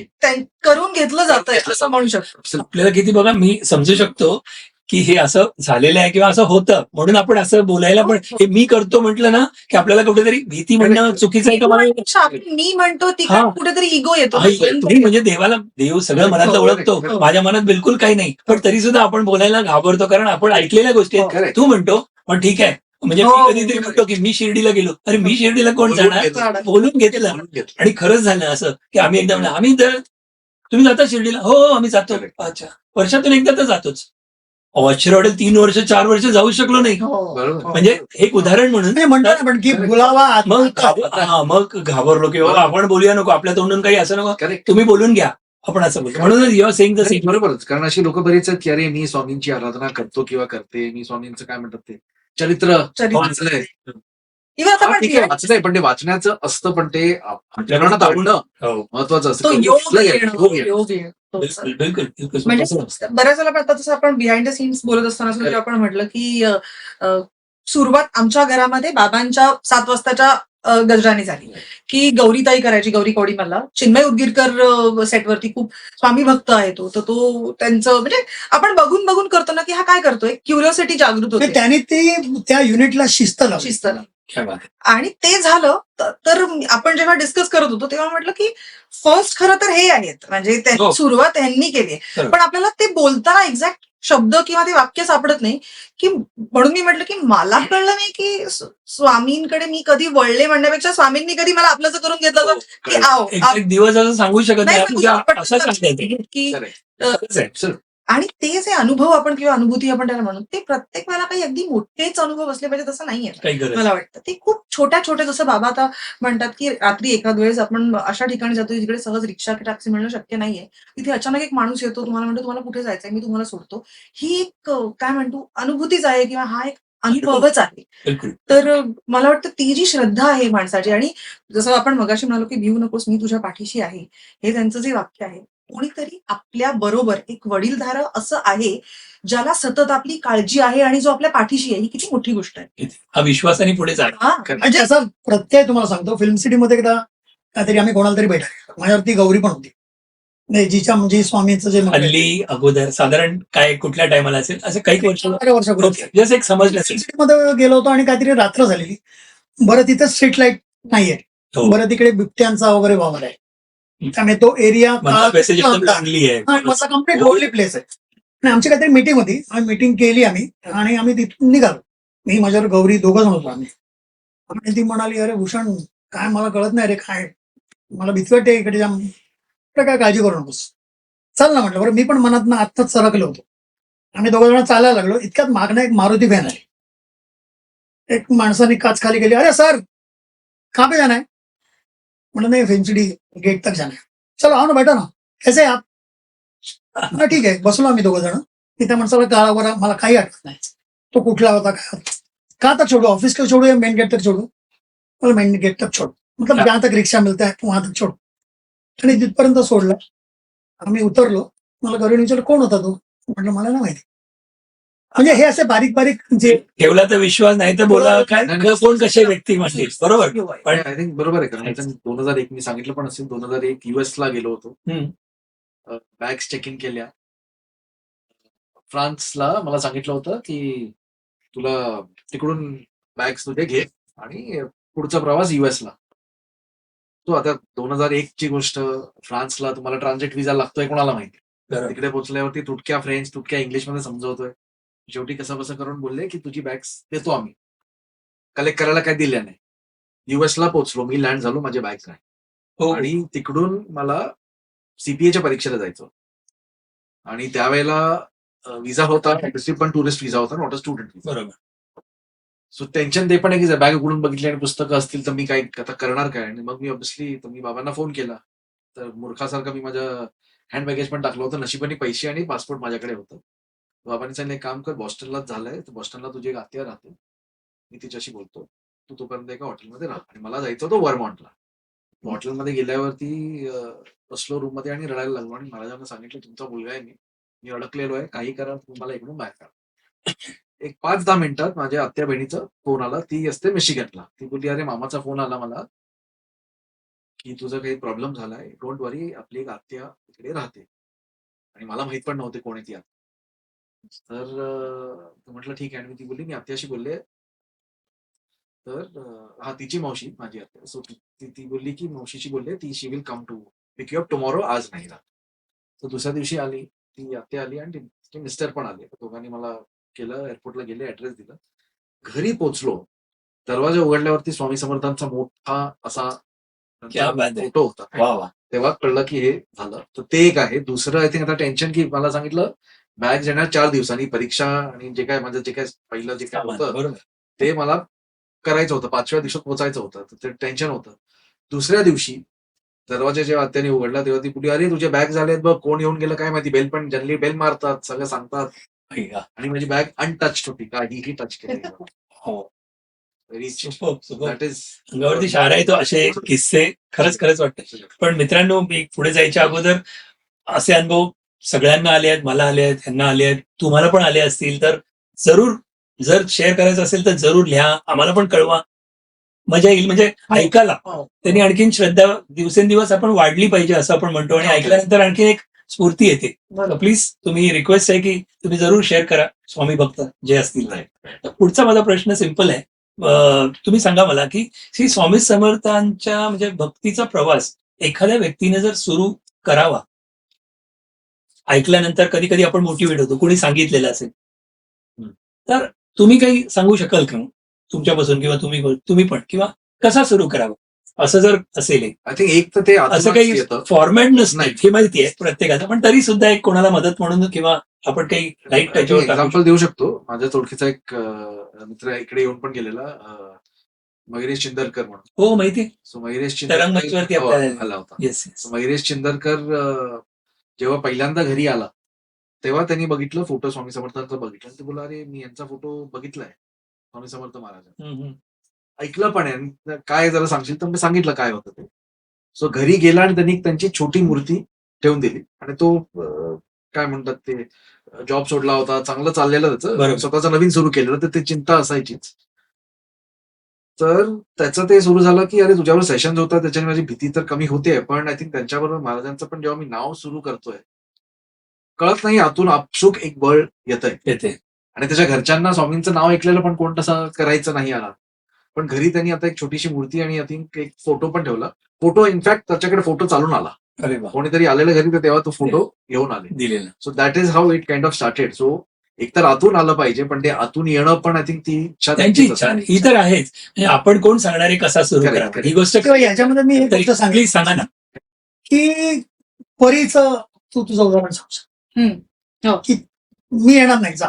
Speaker 1: करून घेतलं जातंय असं म्हणू शकतो.
Speaker 4: आपल्याला किती बघा, मी समजू शकतो की हे असं झालेलं आहे किंवा असं होतं म्हणून आपण असं बोलायला, पण हे मी करतो म्हटलं ना की आपल्याला कुठेतरी भीती म्हणणं चुकीचं आहे का? मला
Speaker 1: मी म्हणतो ती
Speaker 4: हा.
Speaker 1: कुठेतरी इगो येतो.
Speaker 4: तुम्ही म्हणजे देव सगळं मनातलं ओळखतो,
Speaker 2: हो.
Speaker 4: माझ्या मनात बिलकुल काही नाही, पण तरी सुद्धा आपण बोलायला घाबरतो कारण आपण ऐकलेल्या गोष्टी आहेत.
Speaker 2: Correct.
Speaker 4: तू म्हणतो पण ठीक आहे, म्हणजे
Speaker 1: हो,
Speaker 4: मी कधीतरी म्हणतो की मी शिर्डीला गेलो, अरे मी शिर्डीला कोण
Speaker 2: बोलून
Speaker 4: जाणार?
Speaker 2: घेतलं.
Speaker 4: बोलून घेतलं.
Speaker 2: म्हणून घेतलं.
Speaker 4: आणि खरंच झालं असं की आम्ही एकदा म्हणलं, आम्ही तर तुम्ही जाता शिर्डीला? हो हो, आम्ही जातो.
Speaker 2: Correct.
Speaker 4: अच्छा, वर्षातून एकदा तर जातोच. आश्चर्य वाटेल, 3 वर्ष 4 वर्ष जाऊ शकलो नाही.
Speaker 2: बरोबर.
Speaker 4: म्हणजे एक उदाहरण म्हणून
Speaker 3: नाही म्हणतो ना पण की बोलावा
Speaker 4: मग घाबरलो की बाबा आपण बोलूया नको, आपल्या तोंडून काही असं नको,
Speaker 2: करेक्ट.
Speaker 4: तुम्ही बोलून घ्या, आपण असं बोलतो. म्हणूनच युआर सेइंग द सेम.
Speaker 2: बरोबरच, कारण अशी लोक बरीच आहेत की अरे मी स्वामींची आराधना करतो किंवा करते, मी स्वामींचं काय म्हणतात ते चरित्र वाचलंय.
Speaker 1: किंवा आता
Speaker 2: हा,
Speaker 1: पण
Speaker 2: ठीक आहे, वाचलंय, पण ते वाचण्याचं असतं, पण ते आपल्याला आवडणं
Speaker 4: हो,
Speaker 2: महत्वाचं असतं.
Speaker 1: तो
Speaker 2: कधी
Speaker 1: योग
Speaker 2: घेतलं गेलं,
Speaker 1: येणं,
Speaker 2: योग येणं.
Speaker 1: योग येणं. तोच.
Speaker 4: बिलकुल बिलकुल बिलकुल.
Speaker 1: म्हणजे
Speaker 4: तसं.
Speaker 1: बऱ्याच वेळेला आता जसं आपण बिहाइंड द सीन्स बोलत असताना सुद्धा आपण म्हटलं की सुरुवात आमच्या घरामध्ये बाबांच्या 7 वाजताच्या गजराने झाली, की गौरीताई करायची, गौरी कवडी मला चिन्मय उदगीरकर सेटवरती खूप स्वामी भक्त आहे तो, तर तो त्यांचं म्हणजे आपण बघून बघून करतो ना की हा काय करतोय, क्युरिओसिटी जागृत होते,
Speaker 3: त्याने ते त्या युनिटला शिस्त लावली.
Speaker 1: शिस्त लावली.
Speaker 4: क्या बात आहे.
Speaker 1: आणि ते झालं तर आपण जेव्हा डिस्कस करत होतो तेव्हा म्हटलं की फर्स्ट खरं तर हे आहेत, म्हणजे
Speaker 4: हो.
Speaker 1: सुरुवात ह्यांनी केली,
Speaker 4: खरं.
Speaker 1: पण आपल्याला ते बोलताना एक्झॅक्ट शब्द किंवा ते वाक्य सापडत नाही, की म्हणून मी म्हटलं की मला कळलं नाही की स्वामींकडे मी कधी वळले म्हणण्यापेक्षा स्वामींनी कधी मला आपलं करून घेतलं
Speaker 2: हो,
Speaker 1: होतं की आओ
Speaker 4: एक दिवस असं सांगू शकत
Speaker 1: नाही,
Speaker 4: नाही, म्हणजे असं सांगायचं
Speaker 1: की
Speaker 2: Correct.
Speaker 4: खरंच आहे.
Speaker 2: चल.
Speaker 1: आणि ते जे अनुभव आपण किंवा अनुभूती आपण त्याला म्हणून ते प्रत्येक वेळेला काही अगदी मोठेच अनुभव असले पाहिजे तसं नाहीये
Speaker 4: काही गरज
Speaker 1: मला वाटतं. ते खूप छोट्या छोट्या, जसं बाबा आता म्हणतात की रात्री एखाद वेळेस आपण अशा ठिकाणी जातो जिकडे सहज रिक्षा की टॅक्सी मिळणं शक्य नाहीये, तिथे अचानक एक माणूस येतो, तुम्हाला म्हणतो तुम्हाला कुठे जायचंय, मी तुम्हाला सोडतो. ही एक काय म्हणतो अनुभूतीच आहे किंवा हा एक अनुभवच आहे.
Speaker 4: बिलकुल.
Speaker 1: तर मला वाटतं ती जी श्रद्धा आहे माणसाची, आणि जसं आपण मगाशी म्हणालो की भिवू नकोस, मी तुझ्या पाठीशी आहे, हे त्यांचं जे वाक्य आहे, कोणीतरी आपल्या बरोबर एक वडीलधार असं आहे ज्याला सतत आपली काळजी आहे आणि जो आपल्या पाठीशी आहे, ही किती मोठी गोष्ट आहे.
Speaker 4: हा विश्वासाने पुढे चाल.
Speaker 1: हा,
Speaker 3: आणि
Speaker 1: म्हणजे
Speaker 3: त्याचा प्रत्यय तुम्हाला सांगतो, फिल्म सिटीमध्ये एकदा काहीतरी आम्ही कोणाला तरी भेटायला, माझ्यावरती गौरी पण होती, नाही जिच्या म्हणजे स्वामींचं जे मंदिर आहे.
Speaker 4: हल्ली अगोदर साधारण काय कुठल्या टायमाला असेल असं काही वर्ष
Speaker 3: बऱ्याच वर्षापूर्वी
Speaker 4: जसं एक समजलं असेल.
Speaker 3: सिटीमध्ये गेलो होतो आणि काहीतरी रात्र झालेली. बरं तिथं स्ट्रीट लाईट नाहीये,
Speaker 4: हो.
Speaker 3: बरं तिकडे बिबट्यांचा वगैरे वावर आहे, त्यामुळे तो एरिया
Speaker 4: मला मेसेज एकदम चांगली आहे.
Speaker 3: कम्प्लीट लोनली प्लेस आहे. आणि आमची काहीतरी मीटिंग होती, आम्ही मीटिंग केली आम्ही, आणि आम्ही तिथून निघालो, मी माझ्यावर गौरी दोघं होतो आम्ही. आणि ती म्हणाली, अरे भूषण काय मला कळत नाही रे काय, मला भीती वाटते इकडे जाम. तर काय काळजी करू नकोस, चल ना म्हटलं. बरं मी पण मनात ना आत्ताच सरकलो होतो. आम्ही दोघं जण चालायला लागलो, इतक्यात मागणं एक मारुती व्हॅन आली. एक माणसाने काच खाली केली, अरे सर कहाँ पे जाना है? म्हणलं नाही फेंचडी गेट तक जाना है. चलो आओ ना बैठो ना, कैसे आप? हा ठीक आहे. बसलो आम्ही दोघं जण. की त्या माणसाला काळा बरा मला काही आठवत नाही तो कुठला होता काय होता. कहाँ तक छोड़ू, ऑफिस को छोड़ू या मेन गेट तक छोड़ू? मला मेन गेट तक छोड़, मतलब जहाँ तक रिक्षा मिळते वहां तक छोड़. आणि तिथपर्यंत सोडलं. आम्ही उतरलो. मला घरून विचारलं कोण होता तो? म्हटलं मला नाही माहिती. म्हणजे हे असे बारीक बारीक जे
Speaker 4: ठेवला तर विश्वास, नाही तर बोला काय कोण कसे व्यक्ती म्हणतील. बरोबर. पण
Speaker 2: आय थिंक बरोबर आहे. कारण 2001 मी सांगितलं पण असेल, 2001 US ला गेलो होतो.
Speaker 4: हम्म.
Speaker 2: बॅग्स चेक इन केल्या. फ्रान्सला मला सांगितलं होतं की तुला तिकडून बॅग्स तुझे घे आणि पुढचा प्रवास US ला. तो आता 2001 ची गोष्ट, फ्रान्सला तुम्हाला ट्रान्झिट व्हिसा लागतोय कोणाला माहिती.
Speaker 4: बरोबर.
Speaker 2: तिकडे पोहोचल्यावरती तुटक्या फ्रेंच तुटक्या इंग्लिशमध्ये समजवतोय. शेवटी कसं बसं करून बोलले की तुझी बॅग्स देतो आम्ही. कलेक्ट करायला काय दिल्या नाही. US ला पोहोचलो, मी लँड झालो, माझे बॅग्स नाही.
Speaker 4: हो.
Speaker 2: आणि तिकडून मला CPA परीक्षेला जायचं. आणि त्यावेळेला विजा होता, पण टुरिस्ट विजा होता, नॉट अ स्टुडंट विजा.
Speaker 4: बरोबर.
Speaker 2: सो टेन्शन ते पण आहे की बॅग उघडून बघितली आणि पुस्तकं असतील तर मी काय आता करणार काय. आणि मग मी ऑब्व्हियसली मी बाबांना फोन केला. तर मूर्खासारखं मी माझ्या हँड बॅगेज पण टाकलं होतं. नशिबाने पैसे आणि पासपोर्ट माझ्याकडे होतं. बाबांनी सांगितलं एक काम कर, बॉस्टनलाच झालंय, तर बॉस्टनला तुझी एक आत्या राहते, मी तिच्याशी बोलतो, तू तोपर्यंत एका हॉटेलमध्ये राहा. आणि मला जायचं होतं वर्मॉन्टला. हॉटेलमध्ये गेल्यावरती बसलो रूम मध्ये आणि रडायला लागलो. आणि महाराजांना सांगितलं तुमचा मुलगा आहे मी अडकलेलो आहे, काही करा, तुम्हाला इकडून बाहेर काढा. एक 5-10 मिनिटात माझ्या आत्या बहिणीचा फोन आला. ती असते मिशिगनला. ती बोलली अरे मामाचा फोन आला मला की तुझा काही प्रॉब्लेम झालाय, डोंट वरी, आपली एक आत्या इकडे राहते. आणि मला माहित पण नव्हते कोण आहे ती आत्या. तर म्हटलं ठीक आहे. आणि ती बोलली मी आत्याशी बोलले, तर हा तिची मावशी माझी आत्या. सो ती बोलली की मावशीशी बोलले, ती she will come to pick you up tomorrow, आज नाही राहत. तर दुसऱ्या दिवशी आली ती आत्या, आली आणि तिचे मिस्टर पण आले. दोघांनी मला केलं, एअरपोर्टला गेले, ऍड्रेस दिला. घरी पोहोचलो, दरवाजा उघडल्यावरती स्वामी समर्थांचा मोठा असा
Speaker 4: क्या बात आहे.
Speaker 2: फोटो होता.
Speaker 4: वा वा.
Speaker 2: तेव्हा कळलं की हे झालं. तर ते एक आहे. दुसरं आय थिंक आता टेन्शन की मला सांगितलं बॅग येणार 4 दिवसांनी, परीक्षा आणि जे काय माझं जे काय पहिलं जे काय होतं
Speaker 4: बरोबर.
Speaker 2: ते मला करायचं होतं. 5व्या दिवसात पोहोचायचं होतं. तर ते टेन्शन होतं. दुसऱ्या दिवशी दरवाजा जेव्हा आत्याने उघडला तेव्हा ती कुठे अरे तुझे बॅग झालेत बघ, कोण येऊन गेलं काय माहिती. बेल पण जनरली बेल मारतात, सगळं सांगतात.
Speaker 4: ऐका.
Speaker 2: आणि माझी बॅग अनटच्ड होती, काहीही टच केली.
Speaker 4: हो.
Speaker 2: Rich
Speaker 4: super super.
Speaker 2: That is
Speaker 4: अंगावरती शहारा आहे तो. असे किस्से खरंच वाटतं. पण मित्रांनो, मी पुढे जायच्या अगोदर असे अनुभव सगळ्यांना आले आहेत, मला आले आहेत, ह्यांना आले आहेत, तुम्हाला पण आले असतील तर जरूर, जर शेअर करायचं असेल तर जरूर लिहा, आम्हाला पण कळवा. मजा येईल. म्हणजे ऐकायला त्यांनी आणखीन श्रद्धा दिवसेंदिवस आपण वाढली पाहिजे असं आपण म्हणतो. आणि ऐकल्यानंतर आणखीन एक स्फूर्ती येते. प्लीज तुम्ही रिक्वेस्ट आहे की तुम्ही जरूर शेअर करा, स्वामी भक्त जे असतील ते. तर पुढचा माझा प्रश्न सिंपल आहे. तुम्ही सांगा मला की श्री स्वामी समर्थांच्या म्हणजे भक्तीचा प्रवास एखाद्या व्यक्तीने जर सुरू करावा, ऐकल्यानंतर कधी कधी आपण मोटिवेट होतो, कोणी सांगितलेलं असेल, तर तुम्ही काही सांगू शकाल का तुमच्यापासून, किंवा तुम्ही पण, किंवा कसा सुरू करावा असं जर असेल?
Speaker 2: आय थिंक एक तर ते
Speaker 4: असं
Speaker 2: आत्मसात
Speaker 4: काही
Speaker 2: येतं.
Speaker 4: फॉर्मॅट नसतं
Speaker 2: नाही.
Speaker 4: हे माहिती आहे प्रत्येकाचं, पण तरी सुद्धा एक कोणाला मदत म्हणून किंवा आपण काही लाईट त्याच्यावर टाकू
Speaker 2: एक्झाम्पल देऊ शकतो. माझ्या ओळखीचा एक मित्र इकडे येऊन पण गेलेला, मयुरेश चिंदरकर म्हणून.
Speaker 4: हो माहिती.
Speaker 2: सो मयुरेश
Speaker 4: तरंग मंचवरती आपल्याला
Speaker 2: आला होता.
Speaker 4: येस.
Speaker 2: सो मयुरेश चिंदरकर जेव्हा पहिल्यांदा घरी आला तेव्हा त्यांनी बघितलं फोटो स्वामी समर्थांचा बघितला. आणि ते बोला अरे मी यांचा फोटो बघितलाय, स्वामी समर्थ महाराज ऐकलं पण आहे, काय जरा सांगशील? तर मी सांगितलं काय होतं ते. सो घरी गेला आणि त्यांनी त्यांची छोटी मूर्ती ठेवून दिली. आणि तो काय म्हणतात ते जॉब सोडला होता, चांगलं चाललेलं त्याचं,
Speaker 4: बरोबर.
Speaker 2: स्वतःचं नवीन सुरू केलेलं, तर ते चिंता असायचीच. तर त्याचं ते सुरू झालं की अरे तुझ्यावर सेशन्स होतात, त्याच्याने माझी भीती तर कमी होते. पण आय थिंक त्यांच्याबरोबर महाराजांचं पण जेव्हा मी नाव सुरू करतोय, कळत नाही आतून आपसुक एक बळ येतंय.
Speaker 4: येते.
Speaker 2: आणि त्याच्या घरच्यांना स्वामींचं नाव ऐकलेलं पण कोण तसं करायचं नाही आला. पण घरी त्यांनी आता एक छोटीशी मूर्ती आणि आय थिंक एक फोटो पण ठेवला. फोटो इनफॅक्ट त्याच्याकडे फोटो चालून आला.
Speaker 4: अरे वा.
Speaker 2: कोणीतरी आलेलं घरी, तर तेव्हा तो फोटो घेऊन आले.
Speaker 4: दिलेला.
Speaker 2: So that is how it kind of started. So एकतर आतून आलं पाहिजे, पण ते आतून येणं पण आय थिंक ती इच्छा
Speaker 4: त्यांची
Speaker 2: त्यांचीच
Speaker 4: इच्छा
Speaker 2: असेल.
Speaker 4: ही तर आहेच. म्हणजे आपण कोण सांगणार आहे कसा सुरू
Speaker 2: Correct,
Speaker 4: करावा
Speaker 2: correct.
Speaker 4: ही गोष्ट
Speaker 3: किंवा याच्यामध्ये मी एक
Speaker 4: तरी
Speaker 3: गोष्ट
Speaker 4: चांगली
Speaker 3: सांगेन
Speaker 4: सांगा ना.
Speaker 3: की परीचं तू तुझं उदाहरण सांग
Speaker 1: हो.
Speaker 3: की मी येणार नाही जा.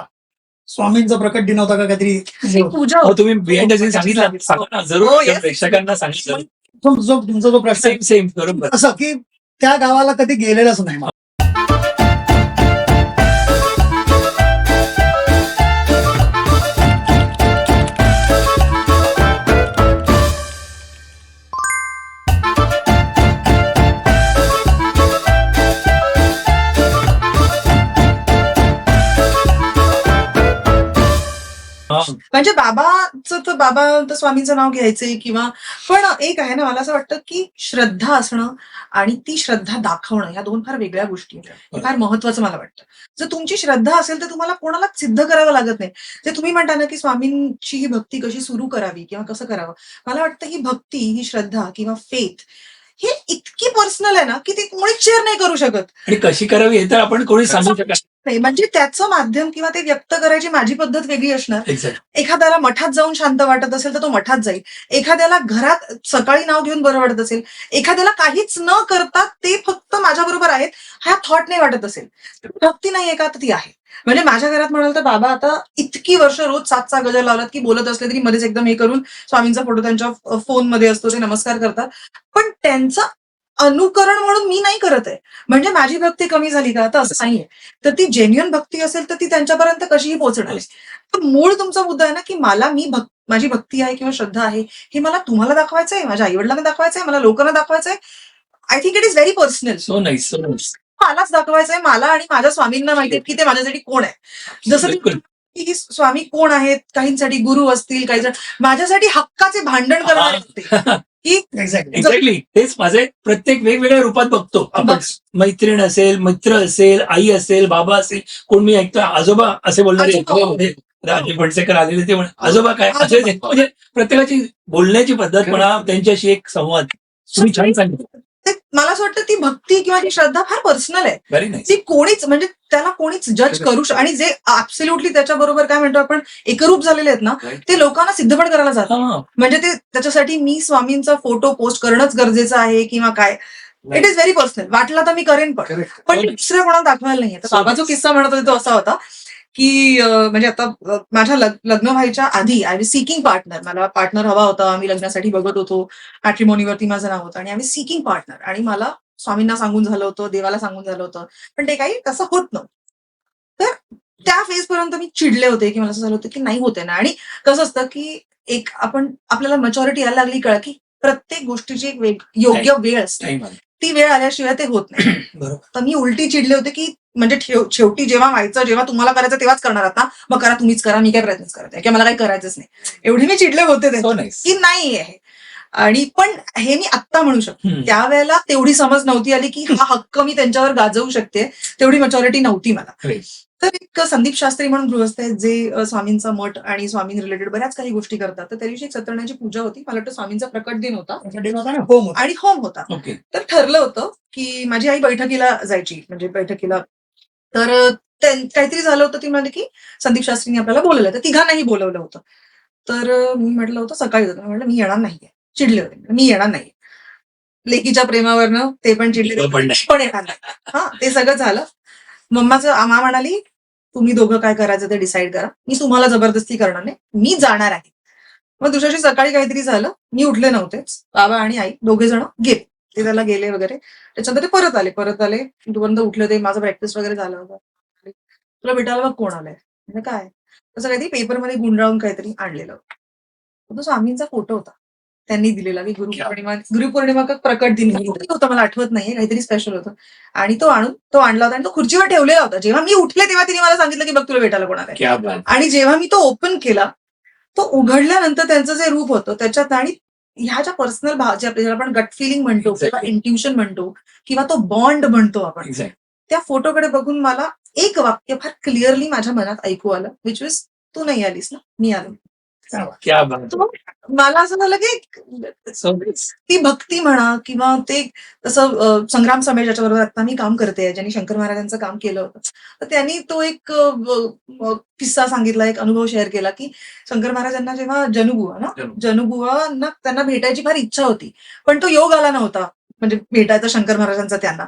Speaker 3: स्वामींचा प्रकट दिन होता का काहीतरी
Speaker 1: ती पूजा
Speaker 4: हो
Speaker 1: होती.
Speaker 4: तुम्ही बिहाइंड
Speaker 1: हो,
Speaker 4: सांगितलं सांगा ना जरूर
Speaker 1: हो,
Speaker 4: आपल्या
Speaker 1: yes.
Speaker 4: प्रेक्षकांना सांगितलं
Speaker 3: तुमचा जो प्रश्न आहे,
Speaker 4: सेम बरोबर.
Speaker 3: असं की त्या गावाला कधी गेलेलंच नाही मला.
Speaker 4: हा.
Speaker 1: म्हणजे बाबाचं तर बाबा तर स्वामींचं नाव घ्यायचंय किंवा पण एक आहे ना, मला असं वाटतं की श्रद्धा असणं आणि ती श्रद्धा दाखवणं ह्या दोन फार वेगळ्या गोष्टी आहेत. हे फार महत्वाचं मला वाटतं. जर तुमची श्रद्धा असेल तर तुम्हाला कोणालाच सिद्ध करावं लागत नाही. जे तुम्ही म्हणता ना की स्वामींची ही भक्ती कशी सुरू करावी किंवा कसं करावं, मला वाटतं ही भक्ती, ही श्रद्धा किंवा फेथ हे इतकी पर्सनल आहे ना की ती कोणीच शेअर नाही करू शकत.
Speaker 4: आणि कशी करावी हे तर आपण कोणी सांगू शकत
Speaker 1: नाही म्हणजे त्याचं माध्यम किंवा ते व्यक्त करायची माझी पद्धत वेगळी असणार.
Speaker 4: एक्झॅक्ट.
Speaker 1: एखाद्याला मठात जाऊन शांत वाटत असेल तर तो मठात जाईल. एखाद्याला घरात सकाळी नाव घेऊन बरं वाटत असेल. एखाद्याला काहीच न करता ते फक्त माझ्याबरोबर आहेत ह्या थॉट नाही वाटत असेल. भक्ती नाहीये का तर ती आहे. म्हणजे माझ्या घरात म्हणाल तर बाबा आता इतकी वर्ष रोज 7चा गजर लावलात की बोलत असले तरी मध्येच एकदम हे करून स्वामींचा फोटो त्यांच्या फोनमध्ये असतो, ते नमस्कार करतात. पण त्यांचं अनुकरण म्हणून मी नाही करत आहे. म्हणजे माझी भक्ती कमी झाली का तर असं नाहीये. तर ती जेन्युइन भक्ती असेल तर ती त्यांच्यापर्यंत कशीही पोहोचणार आहे. तर मूळ तुमचा मुद्दा आहे ना की मला माझी भक्ती आहे किंवा श्रद्धा आहे हे मला तुम्हाला दाखवायचं आहे, माझ्या आईवडिलांना दाखवायचं आहे, मला लोकांना दाखवायचं आहे. I think it is very personal.
Speaker 4: So nice so nice.
Speaker 1: मलाच दाखवायचं आहे, मला आणि माझ्या स्वामींना माहिती आहे की ते माझ्यासाठी कोण आहे. जसं मी
Speaker 4: बिलकुल.
Speaker 1: की स्वामी कोण आहेत, काहींसाठी गुरु असतील, काही जण माझ्यासाठी हक्काचे भांडण करणारे होते की
Speaker 3: एक्झॅक्टली.
Speaker 4: एक्झॅक्टली तेच माझे प्रत्येक वेगवेगळ्या रूपात बघतो आपण.
Speaker 1: बघ.
Speaker 4: मैत्रीण असेल, मित्र असेल, आई असेल, बाबा असेल, कोण मी ऐकतो आजोबा असे बोलणारे
Speaker 1: आजोबा.
Speaker 4: म्हणजे राजे फणसेकर आलेले ते आजोबा काय असे
Speaker 1: आजोबा.
Speaker 4: म्हणजे प्रत्येकाची बोलण्याची पद्धत म्हणा त्यांच्याशी एक संवाद तुम्ही छान सांगितलं.
Speaker 1: ते मला असं वाटतं ती भक्ती किंवा ती श्रद्धा फार पर्सनल आहे.
Speaker 4: Very nice.
Speaker 1: ती कोणीच म्हणजे त्याला कोणीच जज करू आणि जे ऍब्सोल्युटली त्याच्याबरोबर काय म्हणतो आपण एकरूप झालेले आहेत ना
Speaker 2: Right.
Speaker 1: ते लोकांना सिद्ध पण करायला जातात. म्हणजे ते त्याच्यासाठी मी स्वामींचा फोटो पोस्ट करणंच गरजेचं आहे किंवा काय. It is very personal. वाटला तर मी करेन पण
Speaker 2: Correct.
Speaker 1: पण ते दुसऱ्या कोणाला दाखवायला नाहीये. तर बाबा जो किस्सा म्हणत होते तो असा होता की म्हणजे आता माझ्या लग्न व्हायच्या आधी आय वॉज सीकिंग पार्टनर. मला पार्टनर हवा होता. आम्ही लग्नासाठी बघत होतो. मॅट्रिमोनीवरती माझं नाव होतं आणि आम्ही सीकिंग पार्टनर आणि मला स्वामींना सांगून झालं होतं, देवाला सांगून झालं होतं. पण ते काही तसं होत नव्हतं. तर त्या फेज पर्यंत मी चिडले होते की मला असं झालं होतं की नाही होते ना. आणि कसं असतं की एक आपल्याला मॅच्युरिटी यायला लागली कळ की प्रत्येक गोष्टीची एक योग्य वेळ असते.
Speaker 4: टाइम आला.
Speaker 1: ती वेळ आल्याशिवाय ते होत नाही.
Speaker 4: बरोबर.
Speaker 1: तर मी उलटी चिडले होते की म्हणजे शेवटी जेव्हा व्हायचं, जेव्हा तुम्हाला करायचं तेव्हाच करणार आहात ना, मग करा, तुम्हीच करा, मी काय प्रयत्नच करत आहे किंवा मला काही करायचंच नाही. एवढी मी चिडले होते ते
Speaker 4: सो नाईस.
Speaker 1: की नाही आहे. आणि पण हे मी आत्ता म्हणू शकते. त्यावेळेला तेवढी समज नव्हती आली की हा हक्क मी त्यांच्यावर गाजवू शकते. तेवढी मॅच्युरिटी नव्हती मला. तर एक संदीप शास्त्री म्हणून गृहस्थ आहेत जे स्वामींचा मठ आणि स्वामी रिलेटेड बऱ्याच काही गोष्टी करतात. तर त्या दिवशी एक सत्यनारायणाची पूजा होती. मला वाटतं स्वामींचा प्रकट दिन होता
Speaker 3: होम
Speaker 1: आणि होम होता.
Speaker 4: ओके.
Speaker 1: तर ठरलं होतं की माझी आई बैठकीला जायची. म्हणजे बैठकीला तर काहीतरी झालं होतं. ती म्हणाली की संदीप शास्त्रींनी आपल्याला बोलवलं. तर तिघांनाही बोलवलं होतं. तर मी म्हटलं होतं सकाळी होतं. म्हटलं मी येणार नाहीये. चिडले होते. मी येणार नाही. लेकीच्या प्रेमावरनं ते पण चिडले
Speaker 4: पण नाही.
Speaker 1: पण येणार नाही. हा ते सगळं झालं. मा म्हणाली तुम्ही दोघं काय करायचं ते डिसाईड करा. मी तुम्हाला जबरदस्ती करणार नाही. मी जाणार आहे. मग दुसऱ्या दिवशी सकाळी काहीतरी झालं. मी उठले नव्हतेच. बाबा आणि आई दोघे जण गेले. ते त्याला गेले वगैरे. त्याच्यानंतर ते परत आले. दुपारपर्यंत उठले ते. माझं ब्रेकफास्ट वगैरे झालं होतं. तुला भेटायला मग कोण आलंय? म्हणजे काय? तसं काहीतरी पेपरमध्ये गुंडाळून काहीतरी आणलेलं होतं. तो स्वामींचा फोटो होता. त्यांनी दिलेला की गुरुपौर्णिमा का प्रकट दिन होता मला आठवत नाहीये. काहीतरी स्पेशल होतं. आणि तो आणला होता आणि तो खुर्चीवर ठेवलेला होता. जेव्हा मी उठले तेव्हा तिने मला सांगितलं की बघ तुला भेटायला कोण आलंय.
Speaker 4: क्या बात.
Speaker 1: आणि जेव्हा मी तो ओपन केला तो उघडल्यानंतर त्यांचं जे रूप होतं त्याच्यात आणि ह्या ज्या पर्सनल ज्याला आपण गट फिलिंग म्हणतो किंवा
Speaker 4: Exactly.
Speaker 1: इंट्युशन म्हणतो किंवा तो बॉन्ड म्हणतो आपण
Speaker 4: एक्झॅक्ट.
Speaker 1: त्या फोटोकडे बघून मला एक वाक्य फार क्लिअरली माझ्या मनात ऐकू आलं विच वॉज तू नाही आलीस ना मी आलो.
Speaker 4: क्या बात
Speaker 1: तो मला असं झालं की ती भक्ती म्हणा किंवा ते तसं संग्राम समेश ज्याच्याबरोबर आता मी काम करते, ज्यांनी शंकर महाराजांचं काम केलं होतं, तर त्यांनी तो एक किस्सा सांगितला, एक अनुभव शेअर केला की शंकर महाराजांना जेव्हा जनुबुवांना त्यांना भेटायची फार इच्छा होती, पण तो योग आला नव्हता म्हणजे भेटायचा शंकर महाराजांचा त्यांना.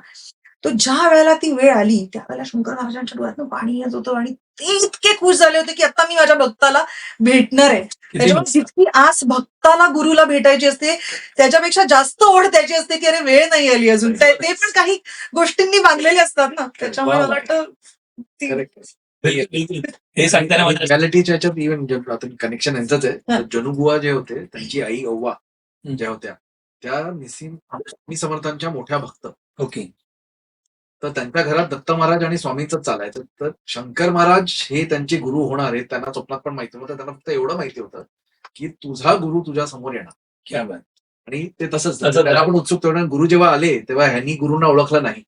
Speaker 1: तो ज्या वेळेला ती वेळ आली त्यावेळेला शंकर महाराजांच्या डोळ्यातून पाणी येत होतं आणि ते इतके खुश झाले होते की आता मी माझ्या भक्ताला भेटणार आहे. त्याच्यामुळे जितकी आस भक्ताला गुरुला भेटायची असते त्याच्यापेक्षा जास्त ओढ त्याची असते की अरे वेळ नाही आली अजून. ते पण काही गोष्टींनी बांधलेले असतात ना, त्याच्यामुळे मला वाटतं
Speaker 4: हे सांगताना
Speaker 2: रियालिटीच्या ह्याच्यात इव्हन आता कनेक्शन यांचंच आहे. जनुबुवा जे होते त्यांची आई औवा ज्या होत्या त्या स्वामी समर्थांच्या मोठ्या भक्त.
Speaker 4: ओके.
Speaker 2: तर त्यांच्या घरात दत्त महाराज आणि स्वामींच चालायचं. तर शंकर महाराज हे त्यांचे गुरु होणार आहेत त्यांना स्वप्नात पण माहिती होतं. त्यांना फक्त एवढं माहिती होतं की तुझा गुरु तुझ्या समोर येणार.
Speaker 4: क्या बात.
Speaker 2: आणि ते तसंच त्याला पण उत्सुक होतं. गुरु जेव्हा आले तेव्हा ह्यांनी गुरुंना ओळखलं नाही.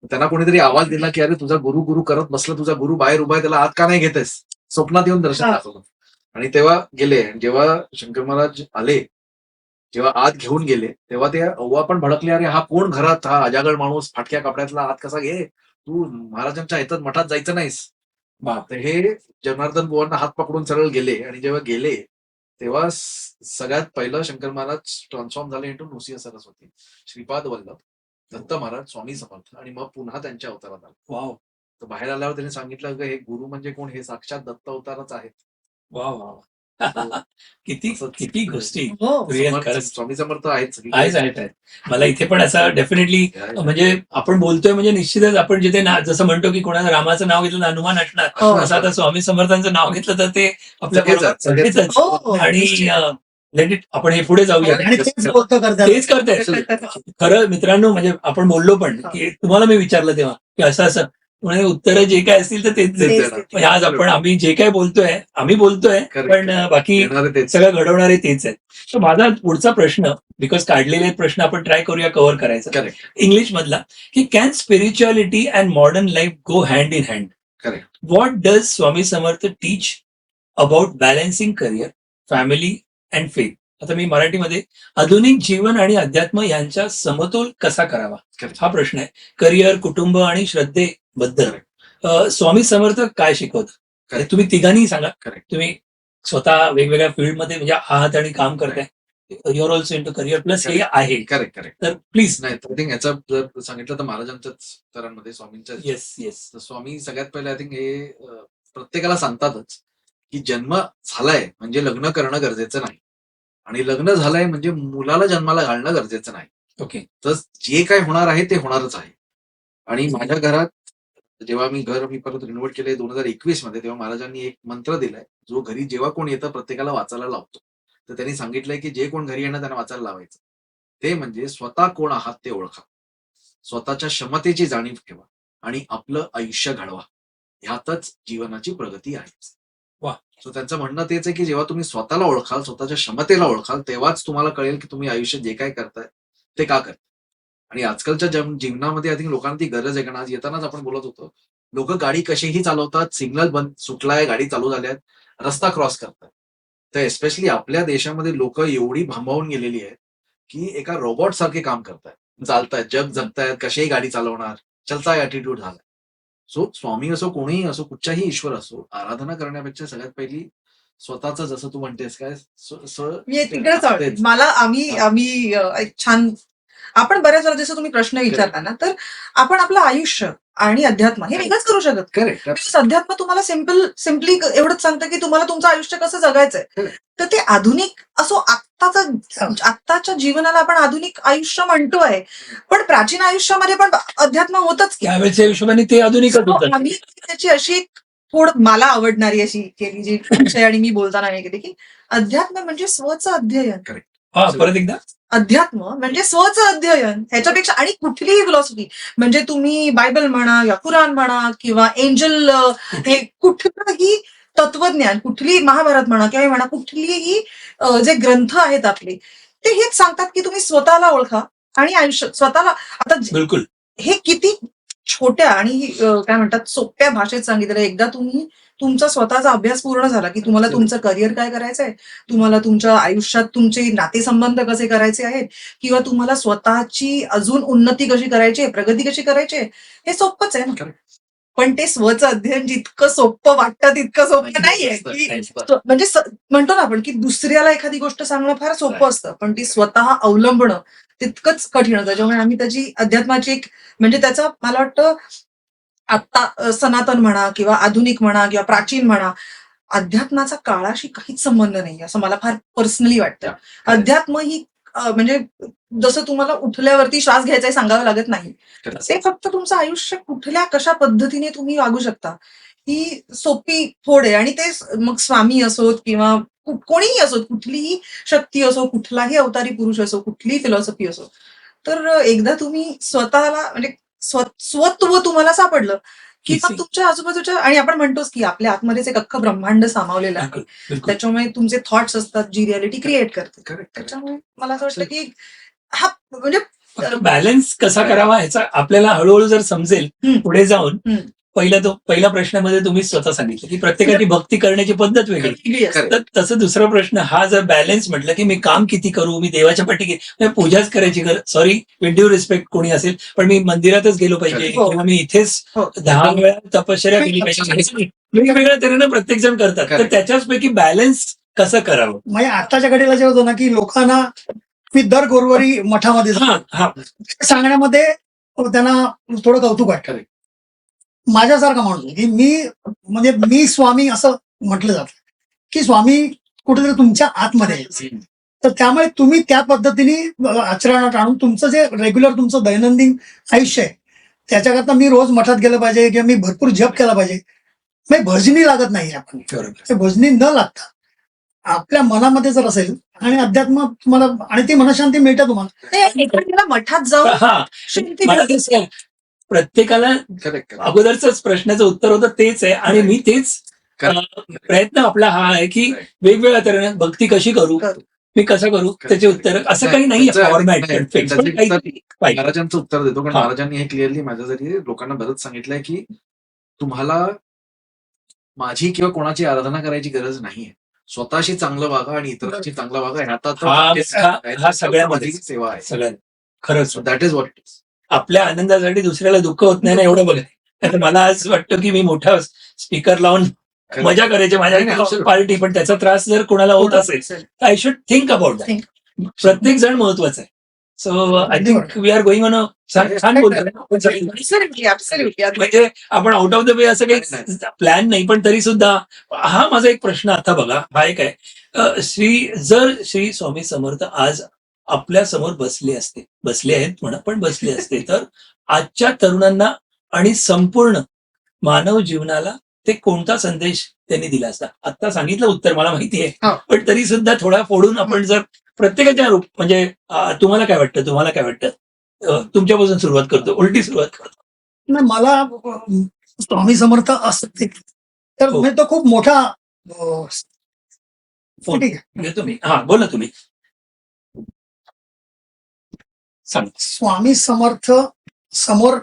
Speaker 2: त्यांना कोणीतरी आवाज दिला की अरे तुझा गुरु गुरु करत बसला, तुझा गुरु बाहेर उभा आहे, त्याला आत का नाही घेतेस. स्वप्नात येऊन दर्शन दाखवलं आणि तेव्हा गेले. जेव्हा शंकर महाराज आले, जेव्हा आत घेऊन गेले तेव्हा ते औवा पण भडकले, अरे हा कोण घरात, हा अजागळ माणूस फाटक्या कपड्यातला आत कसा घे, तू महाराजांच्या ह्याच्यात मठात जायचं नाहीस. तर हे जनार्दन बुवांना हात पकडून सरळ गेले आणि जेव्हा गेले तेव्हा सगळ्यात पहिलं शंकर महाराज ट्रान्सफॉर्म झाले इंटू नृसिंह सरस्वती, श्रीपाद वल्लभ, दत्त महाराज, स्वामी समर्थ आणि मग पुन्हा त्यांच्या अवतारात आले.
Speaker 4: वाव.
Speaker 2: तर बाहेर आल्यावर त्यांनी सांगितलं की हे गुरु म्हणजे कोण, हे साक्षात दत्त अवतारच आहेत.
Speaker 4: वा वा. किती किती गोष्टी.
Speaker 2: स्वामी समर्थ आहेत.
Speaker 4: मला इथे पण असं डेफिनेटली म्हणजे आपण बोलतोय म्हणजे निश्चितच आपण जिथे जसं म्हणतो की कोणाला रामाचं नाव घेतलं हनुमान असणार, असं आता स्वामी समर्थांचं नाव घेतलं तर ते आपल्या आणि आपण हे पुढे जाऊया. तेच करताय खरं मित्रांनो. म्हणजे आपण बोललो पण की तुम्हाला मी विचारलं तेव्हा की असं म्हणजे उत्तरं जे काय असतील तर तेच देणार. आज आम्ही जे काय बोलतोय आम्ही बोलतोय पण बाकी सगळं घडवणारे तेच आहेत. तर माझा पुढचा प्रश्न, बिकॉज काढलेले प्रश्न आपण ट्राय करूया कव्हर करायचा इंग्लिश मधला, की can spirituality and modern life go hand in hand? What does Swami Samarth teach about balancing career, family and faith? आता मी मराठीमध्ये आधुनिक जीवन आणि अध्यात्म यांचा समतोल कसा करावा हा प्रश्न आहे. करिअर, कुटुंब आणि श्रद्धेबद्दल स्वामी समर्थ काय शिकवतात? तुम्ही तिघांनी सांगा. तुम्ही स्वतः वेगवेगळ्या फील्डमध्ये म्हणजे आहात आणि काम करताय. Your also in to career plus हे आहे.
Speaker 2: करेक्ट.
Speaker 4: तर प्लीज.
Speaker 2: नाही, आय थिंक याचं जर सांगितलं तर महाराजांच्याच तरांमध्ये स्वामींच्या.
Speaker 4: येस.
Speaker 2: स्वामी सगळ्यात पहिले आय थिंक हे प्रत्येकाला सांगतातच की जन्म झालाय म्हणजे लग्न करणं गरजेचं नाही आणि लग्न झालंय म्हणजे मुलाला जन्माला घालणं गरजेचं नाही.
Speaker 4: ओके.
Speaker 2: तर जे काय होणार आहे ते होणारच आहे. आणि माझ्या घरात जेव्हा मी परत रिनोव्हेट केलंय 2021 मध्ये, तेव्हा महाराजांनी एक मंत्र दिलाय जो घरी जेव्हा कोण येतं प्रत्येकाला वाचायला लावतो. तर त्यांनी सांगितलंय की जे कोण घरी येणं त्यांना वाचायला लावायचं. ते म्हणजे स्वतः कोण आहात ते ओळखा, स्वतःच्या क्षमतेची जाणीव ठेवा आणि आपलं आयुष्य घडवा. ह्यातच जीवनाची प्रगती आहे.
Speaker 4: वा.
Speaker 2: सो त्यांचं म्हणणं तेच आहे की जेव्हा तुम्ही स्वतःला ओळखाल, स्वतःच्या क्षमतेला ओळखाल, तेव्हाच तुम्हाला कळेल की तुम्ही आयुष्य जे काय करताय ते का करताय. आणि आजकालच्या जीवनामध्ये आय थिंक लोकांना ती गरज आहे. कारण आज येतानाच आपण बोलत होतो, लोक गाडी कशीही चालवतात, सिग्नल बंद सुटलाय, गाडी चालू झाल्यात, रस्ता क्रॉस करतात. तर एस्पेशली आपल्या देशामध्ये लोक एवढी भांबावून गेलेली आहेत की एका रोबोट सारखे काम करतायत, चालतायत, जग जगतायत, कशीही गाडी चालवणार, चलता ऍटिट्यूड झालाय. सो स्वामी असो, कोणीही असो, कुठच्याही ईश्वर असो, आराधना करण्यापेक्षा सगळ्यात पहिली स्वतःच, जसं तू म्हणतेस काय
Speaker 1: मला आम्ही एक छान, आपण बऱ्याच वेळा जसं तुम्ही प्रश्न विचारता ना, तर आपण आपलं आयुष्य आणि अध्यात्म हे वेगळंच करू शकत.
Speaker 2: करेक्ट.
Speaker 1: अध्यात्म तुम्हाला सिम्पली एवढंच सांगतं की तुम्हाला तुमचं आयुष्य कसं जगायचंय. तर ते आधुनिक असो, आत्ताच्या जीवनाला आपण आधुनिक आयुष्य म्हणतोय, पण प्राचीन आयुष्यामध्ये पण अध्यात्म होतच की.
Speaker 4: त्यावेळेच्या हिशोबाने ते आधुनिक होतं.
Speaker 1: आम्ही त्याची अशी मला आवडणारी अशी केली जी विषय, आणि मी बोलताना हे केली की अध्यात्म म्हणजे स्वचं अध्ययन.
Speaker 4: परत एकदा,
Speaker 1: अध्यात्म म्हणजे स्वचं अध्ययन. ह्याच्यापेक्षा आणि कुठलीही फिलॉसॉफी, म्हणजे तुम्ही बायबल म्हणा या कुराण म्हणा किंवा एंजल, हे कुठलंही तत्वज्ञान, कुठलीही महाभारत म्हणा किंवा म्हणा, कुठलीही जे ग्रंथ आहेत आपले, ते हेच सांगतात की तुम्ही स्वतःला ओळखा आणि आयुष्य स्वतःला. आता
Speaker 4: बिलकुल
Speaker 1: हे किती छोट्या आणि काय म्हणतात सोप्या भाषेत सांगितलं. एकदा तुम्ही तुमचा स्वतःचा अभ्यास पूर्ण झाला, की तुम्हाला तुमचं करिअर काय करायचंय, तुम्हाला तुमच्या आयुष्यात तुमचे नातेसंबंध कसे करायचे आहेत किंवा तुम्हाला स्वतःची अजून उन्नती कशी करायची आहे, प्रगती कशी करायची आहे, हे सोपंच आहे ना.
Speaker 2: Correct.
Speaker 1: पण ते स्वचं अध्ययन जितकं सोपं वाटतं तितकं सोपं नाहीये, की म्हणजे म्हणतो ना आपण, की दुसऱ्याला एखादी गोष्ट सांगणं फार सोपं असतं, पण ती स्वतः अवलंबणं तितकंच कठीण होतं. त्याच्यामुळे आम्ही त्याची अध्यात्माची एक म्हणजे त्याचा मला वाटतं आता सनातन म्हणा किंवा आधुनिक म्हणा किंवा प्राचीन म्हणा, अध्यात्माचा काळाशी काहीच संबंध नाही असं मला फार पर्सनली वाटतं. अध्यात्म ही म्हणजे जसं तुम्हाला उठल्यावरती श्वास घ्यायचा सांगावं लागत नाही. ते फक्त तुमचं आयुष्य कुठल्या कशा पद्धतीने तुम्ही वागू शकता ही सोपी फोड आहे आणि ते मग स्वामी असोत किंवा कोणीही असोत, कुठलीही शक्ती असो, कुठलाही अवतारी पुरुष असो, कुठलीही फिलॉसॉफी असो. तर एकदा तुम्ही स्वतःला म्हणजे स्वत्व तुम्हाला सापडलं की मग तुमच्या आजूबाजूच्या आणि आपण म्हणतोच की आपल्या आतमध्येच एक अख्खं ब्रह्मांड सामावलेलं आहे. त्याच्यामुळे तुमचे थॉट्स असतात जी रियालिटी क्रिएट करते. त्याच्यामुळे मला असं वाटतं की हा म्हणजे
Speaker 4: बॅलन्स कसा करावा ह्याचा आपल्याला हळूहळू जर समजेल पुढे जाऊन. पहिल्या प्रश्नामध्ये तुम्ही स्वतः सांगितलं की प्रत्येकाची भक्ती करण्याची पद्धत वेगळी.
Speaker 1: वेगळी असते.
Speaker 4: तर तसं दुसरा प्रश्न हा जर बॅलन्स म्हटलं की मी काम किती करू, मी देवाच्या पाठी पूजाच करायची सॉरी विथ ड्यू रिस्पेक्ट कोणी असेल, पण मी मंदिरातच गेलो पाहिजे
Speaker 1: हो.
Speaker 4: किंवा मी इथेच
Speaker 1: हो.
Speaker 4: 10 वेळा तपश्चर्या केली पाहिजे. वेगवेगळ्या तऱ्हेनं प्रत्येक जण करतात. तर त्याच्याचपैकी बॅलन्स कसं करावं.
Speaker 3: म्हणजे आताच्या घडीला जे होतं ना की लोकांना मी दर गुरुवारी मठामध्ये सांगण्यामध्ये त्यांना थोडं कौतुक वाटतं. माझ्यासारखा माणूस की मी स्वामी असं म्हटलं जातं की स्वामी कुठेतरी तुमच्या आतमध्ये आहे. तर त्यामुळे तुम्ही त्या पद्धतीने आचरणात आणून तुमचं जे रेग्युलर तुमचं दैनंदिन आयुष्य आहे त्याच्याकरता मी रोज मठात गेलं पाहिजे किंवा मी भरपूर जप केला पाहिजे. म्हणजे भजनी लागत नाही आपण. ते भजनी न लागता आपल्या मनामध्ये जर असेल आणि अध्यात्म तुम्हाला आणि ती मनशांती मिळते तुम्हाला.
Speaker 1: एखाद्याला मठात जाऊन
Speaker 4: प्रत्येकाला अगोदरच प्रश्नाचं उत्तर होतं तेच आहे आणि मी तेच प्रयत्न आपला हा आहे की वेगवेगळ्या तऱ्हेने भक्ती कशी करू, मी कसं करू त्याचे उत्तर असं काही नाही फॉर्मॅट.
Speaker 2: महाराजांचं उत्तर देतो कारण महाराजांनी हे क्लिअरली माझ्यासाठी लोकांना बरंच सांगितलंय की तुम्हाला माझी किंवा कोणाची आराधना करायची गरज नाहीये. स्वतःशी चांगलं वागा आणि इतरांशी चांगलं वागा
Speaker 4: हा सगळ्यामध्ये
Speaker 2: सेवा आहे.
Speaker 4: सगळ्यात खरंच
Speaker 2: that is what it is.
Speaker 4: आपल्या आनंदासाठी दुसऱ्याला दुःख होत नाही ना एवढं बघा. मला आज वाटतं की मी मोठा स्पीकर लावून मजा करायची माझ्या पार्टी, पण त्याचा त्रास जर कोणाला होत असेल I should think about that. प्रत्येक जण महत्वाचं आहे. So I think we are going on छान बोलतो. म्हणजे आपण आउट ऑफ द वे असं काही प्लॅन नाही, पण तरी सुद्धा हा माझा एक प्रश्न आता बघा हा एक आहे. श्री स्वामी समर्थ आज आपल्या समोर बसले आहेत म्हणा, पण बसले असते तर आजच्या तरुणांना आणि संपूर्ण मानव जीवनाला ते कोणता संदेश त्यांनी दिला असता. आता सांगितलं उत्तर मला माहिती आहे, पण तरी सुद्धा थोडा फोडून आपण जर प्रत्येकाच्या म्हणजे तुम्हाला काय वाटतं तुमच्यापासून सुरुवात करतो, उलटी सुरुवात करतो.
Speaker 3: मला स्वामी समर्थ असते तर म्हणजे तो खूप मोठा
Speaker 4: घेतो मी. हा बोला तुम्ही.
Speaker 3: स्वामी समर्थ समोर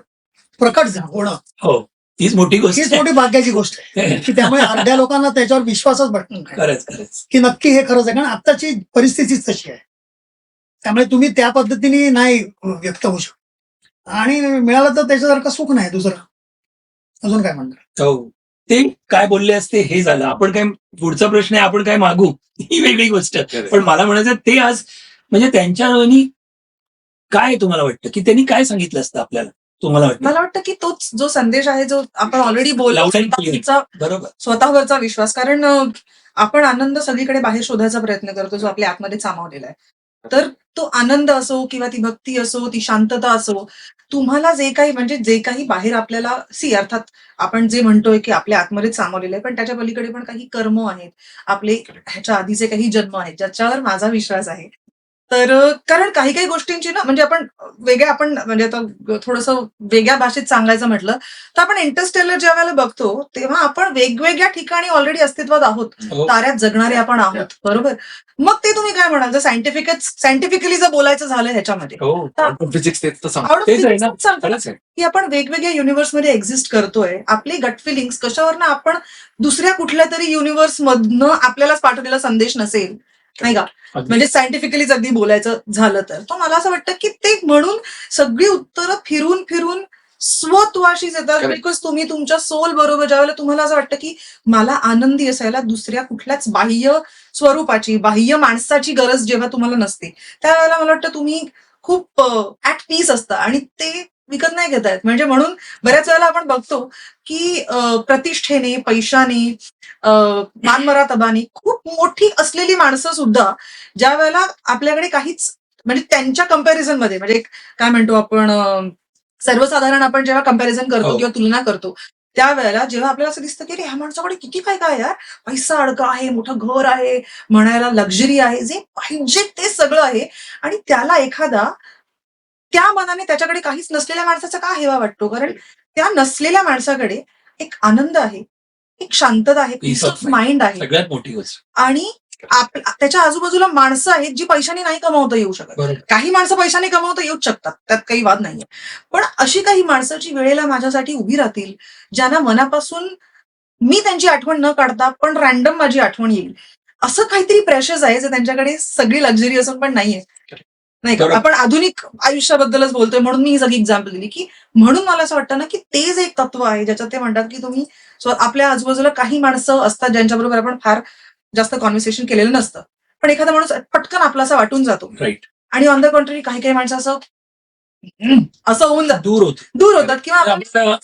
Speaker 3: प्रकट होणं
Speaker 4: हो तीच मोठी गोष्ट,
Speaker 3: हीच मोठी भाग्याची गोष्ट आहे की त्यामुळे अर्ध्या लोकांना त्याच्यावर विश्वासच बसणार
Speaker 4: खरंच
Speaker 3: की नक्की हे खरंच आहे. कारण आत्ताची परिस्थितीच तशी आहे. त्यामुळे तुम्ही त्या पद्धतीने नाही व्यक्त होऊ शकत आणि मिळालं तर त्याच्यासारखं सुख नाही दुसरं. अजून काय म्हणतात
Speaker 4: हो ते काय बोलले असते हे झालं. आपण काय पुढचा प्रश्न आहे आपण काय मागू ही वेगळी गोष्ट, पण मला म्हणायचं ते आज म्हणजे त्यांच्या काय तुम्हाला वाटतं की त्यांनी काय सांगितलं असतं आपल्याला, तुम्हाला वाटतं?
Speaker 1: मला वाटतं की तोच जो संदेश आहे जो आपण ऑलरेडी बोलला
Speaker 4: बरोबर
Speaker 1: स्वतःवरचा विश्वास. कारण आपण आनंद सगळीकडे बाहेर शोधायचा प्रयत्न करतो जो आपल्या आतमध्ये सामावलेला आहे. तर तो आनंद असो किंवा ती भक्ती असो, ती शांतता असो, तुम्हाला जे काही बाहेर आपल्याला अर्थात आपण जे म्हणतोय की आपल्या आतमध्येच सामावलेलं आहे, पण त्याच्या पलीकडे पण काही कर्म आहेत, आपले ह्याच्या आधीचे काही जन्म आहेत ज्याच्यावर माझा विश्वास आहे. तर कारण काही काही गोष्टींची ना म्हणजे आपण आपण म्हणजे आता थोडंसं वेगळ्या भाषेत सांगायचं म्हटलं तर आपण इंटरस्टेलर ज्या वेळेला बघतो तेव्हा आपण वेगवेगळ्या ठिकाणी ऑलरेडी अस्तित्वात आहोत.
Speaker 4: हो.
Speaker 1: ताऱ्यात जगणारे आपण आहोत, बरोबर. मग ते तुम्ही काय म्हणाल, जर सायंटिफिकली जर बोलायचं झालं ह्याच्यामध्ये
Speaker 4: हो
Speaker 2: फिजिक्स तेच तर सांगतो.
Speaker 1: out of
Speaker 4: तेच आहे
Speaker 1: physics
Speaker 4: ना.
Speaker 1: च सांगतो ना,
Speaker 4: खरंच आहे.
Speaker 1: की आपण वेगवेगळ्या युनिव्हर्समध्ये एक्झिस्ट करतोय. आपली गट फिलिंग्स कशावरनं आपण दुसऱ्या कुठल्या तरी युनिव्हर्स मधनं आपल्यालाच पाठवलेला संदेश नसेल, नाही का.
Speaker 4: अगदी.
Speaker 1: म्हणजे सायंटिफिकली अगदी बोलायचं झालं तर मला असं वाटतं की ते म्हणून सगळी उत्तरं फिरून फिरून स्वत्वाशीच येतात.
Speaker 2: Correct.
Speaker 1: बिकॉज तुम्ही तुमच्या सोल बरोबर ज्यावेळेला तुम्हाला असं वाटतं की मला आनंदी असायला दुसऱ्या कुठल्याच बाह्य स्वरूपाची, बाह्य माणसाची गरज जेव्हा तुम्हाला नसते, त्यावेळेला मला वाटतं तुम्ही खूप ऍट पीस असता आणि ते विकत नाही घेता येत. म्हणजे म्हणून बऱ्याच वेळेला आपण बघतो की प्रतिष्ठेने, पैशाने, मानमरातबाने खूप मोठी असलेली माणसं सुद्धा ज्या वेळेला आपल्याकडे काहीच म्हणजे त्यांच्या कंपॅरिझन मध्ये म्हणजे एक काय म्हणतो आपण सर्वसाधारण आपण जेव्हा कंपॅरिझन करतो
Speaker 4: हो.
Speaker 1: किंवा तुलना करतो त्यावेळेला जेव्हा आपल्याला असं दिसतं की अरे ह्या माणसाकडे किती काय काय यार, पैसा अडका आहे, मोठं घर आहे, म्हणायला लक्झरी आहे, जे पाहिजे ते सगळं आहे आणि त्याला एखादा त्या मनाने त्याच्याकडे काहीच नसलेल्या माणसाचा का हेवा वाटतो, कारण त्या नसलेल्या माणसाकडे एक आनंद आहे, एक शांतता आहे, पीस ऑफ माइंड आहे
Speaker 4: सगळ्यात मोठी गोष्ट.
Speaker 1: आणि त्याच्या आजूबाजूला माणसं आहेत जी पैशाने नाही कमावता येऊ शकत.
Speaker 4: बरोबर.
Speaker 1: काही माणसं पैशाने कमावता येऊच शकतात, त्यात काही वाद नाहीये. पण अशी काही माणसं जी वेळेला माझ्यासाठी उभी राहतील, ज्यांना मनापासून मी त्यांची आठवण न काढता पण रॅन्डम माझी आठवण येईल, असं काहीतरी प्रेशर्स आहे जे त्यांच्याकडे सगळी लक्झरी असून पण नाहीये, नाही का.
Speaker 4: बरोबर.
Speaker 1: आपण आधुनिक आयुष्याबद्दलच बोलतोय म्हणून मी ही सगळी एक्झाम्पल दिली की म्हणून मला असं वाटतं ना की ते जे एक तत्व आहे ज्याच्यात ते म्हणतात की तुम्ही आपल्या आजूबाजूला काही माणसं असतात ज्यांच्याबरोबर आपण फार जास्त कॉन्व्हर्सेशन केलेलं नसतं, पण एखादा माणूस पटकन आपलासा वाटून जातो
Speaker 4: राईट.
Speaker 1: आणि ऑन द कॉन्ट्ररी काही काही माणसं असं होऊन जात
Speaker 4: दूर
Speaker 1: होतात किंवा आपण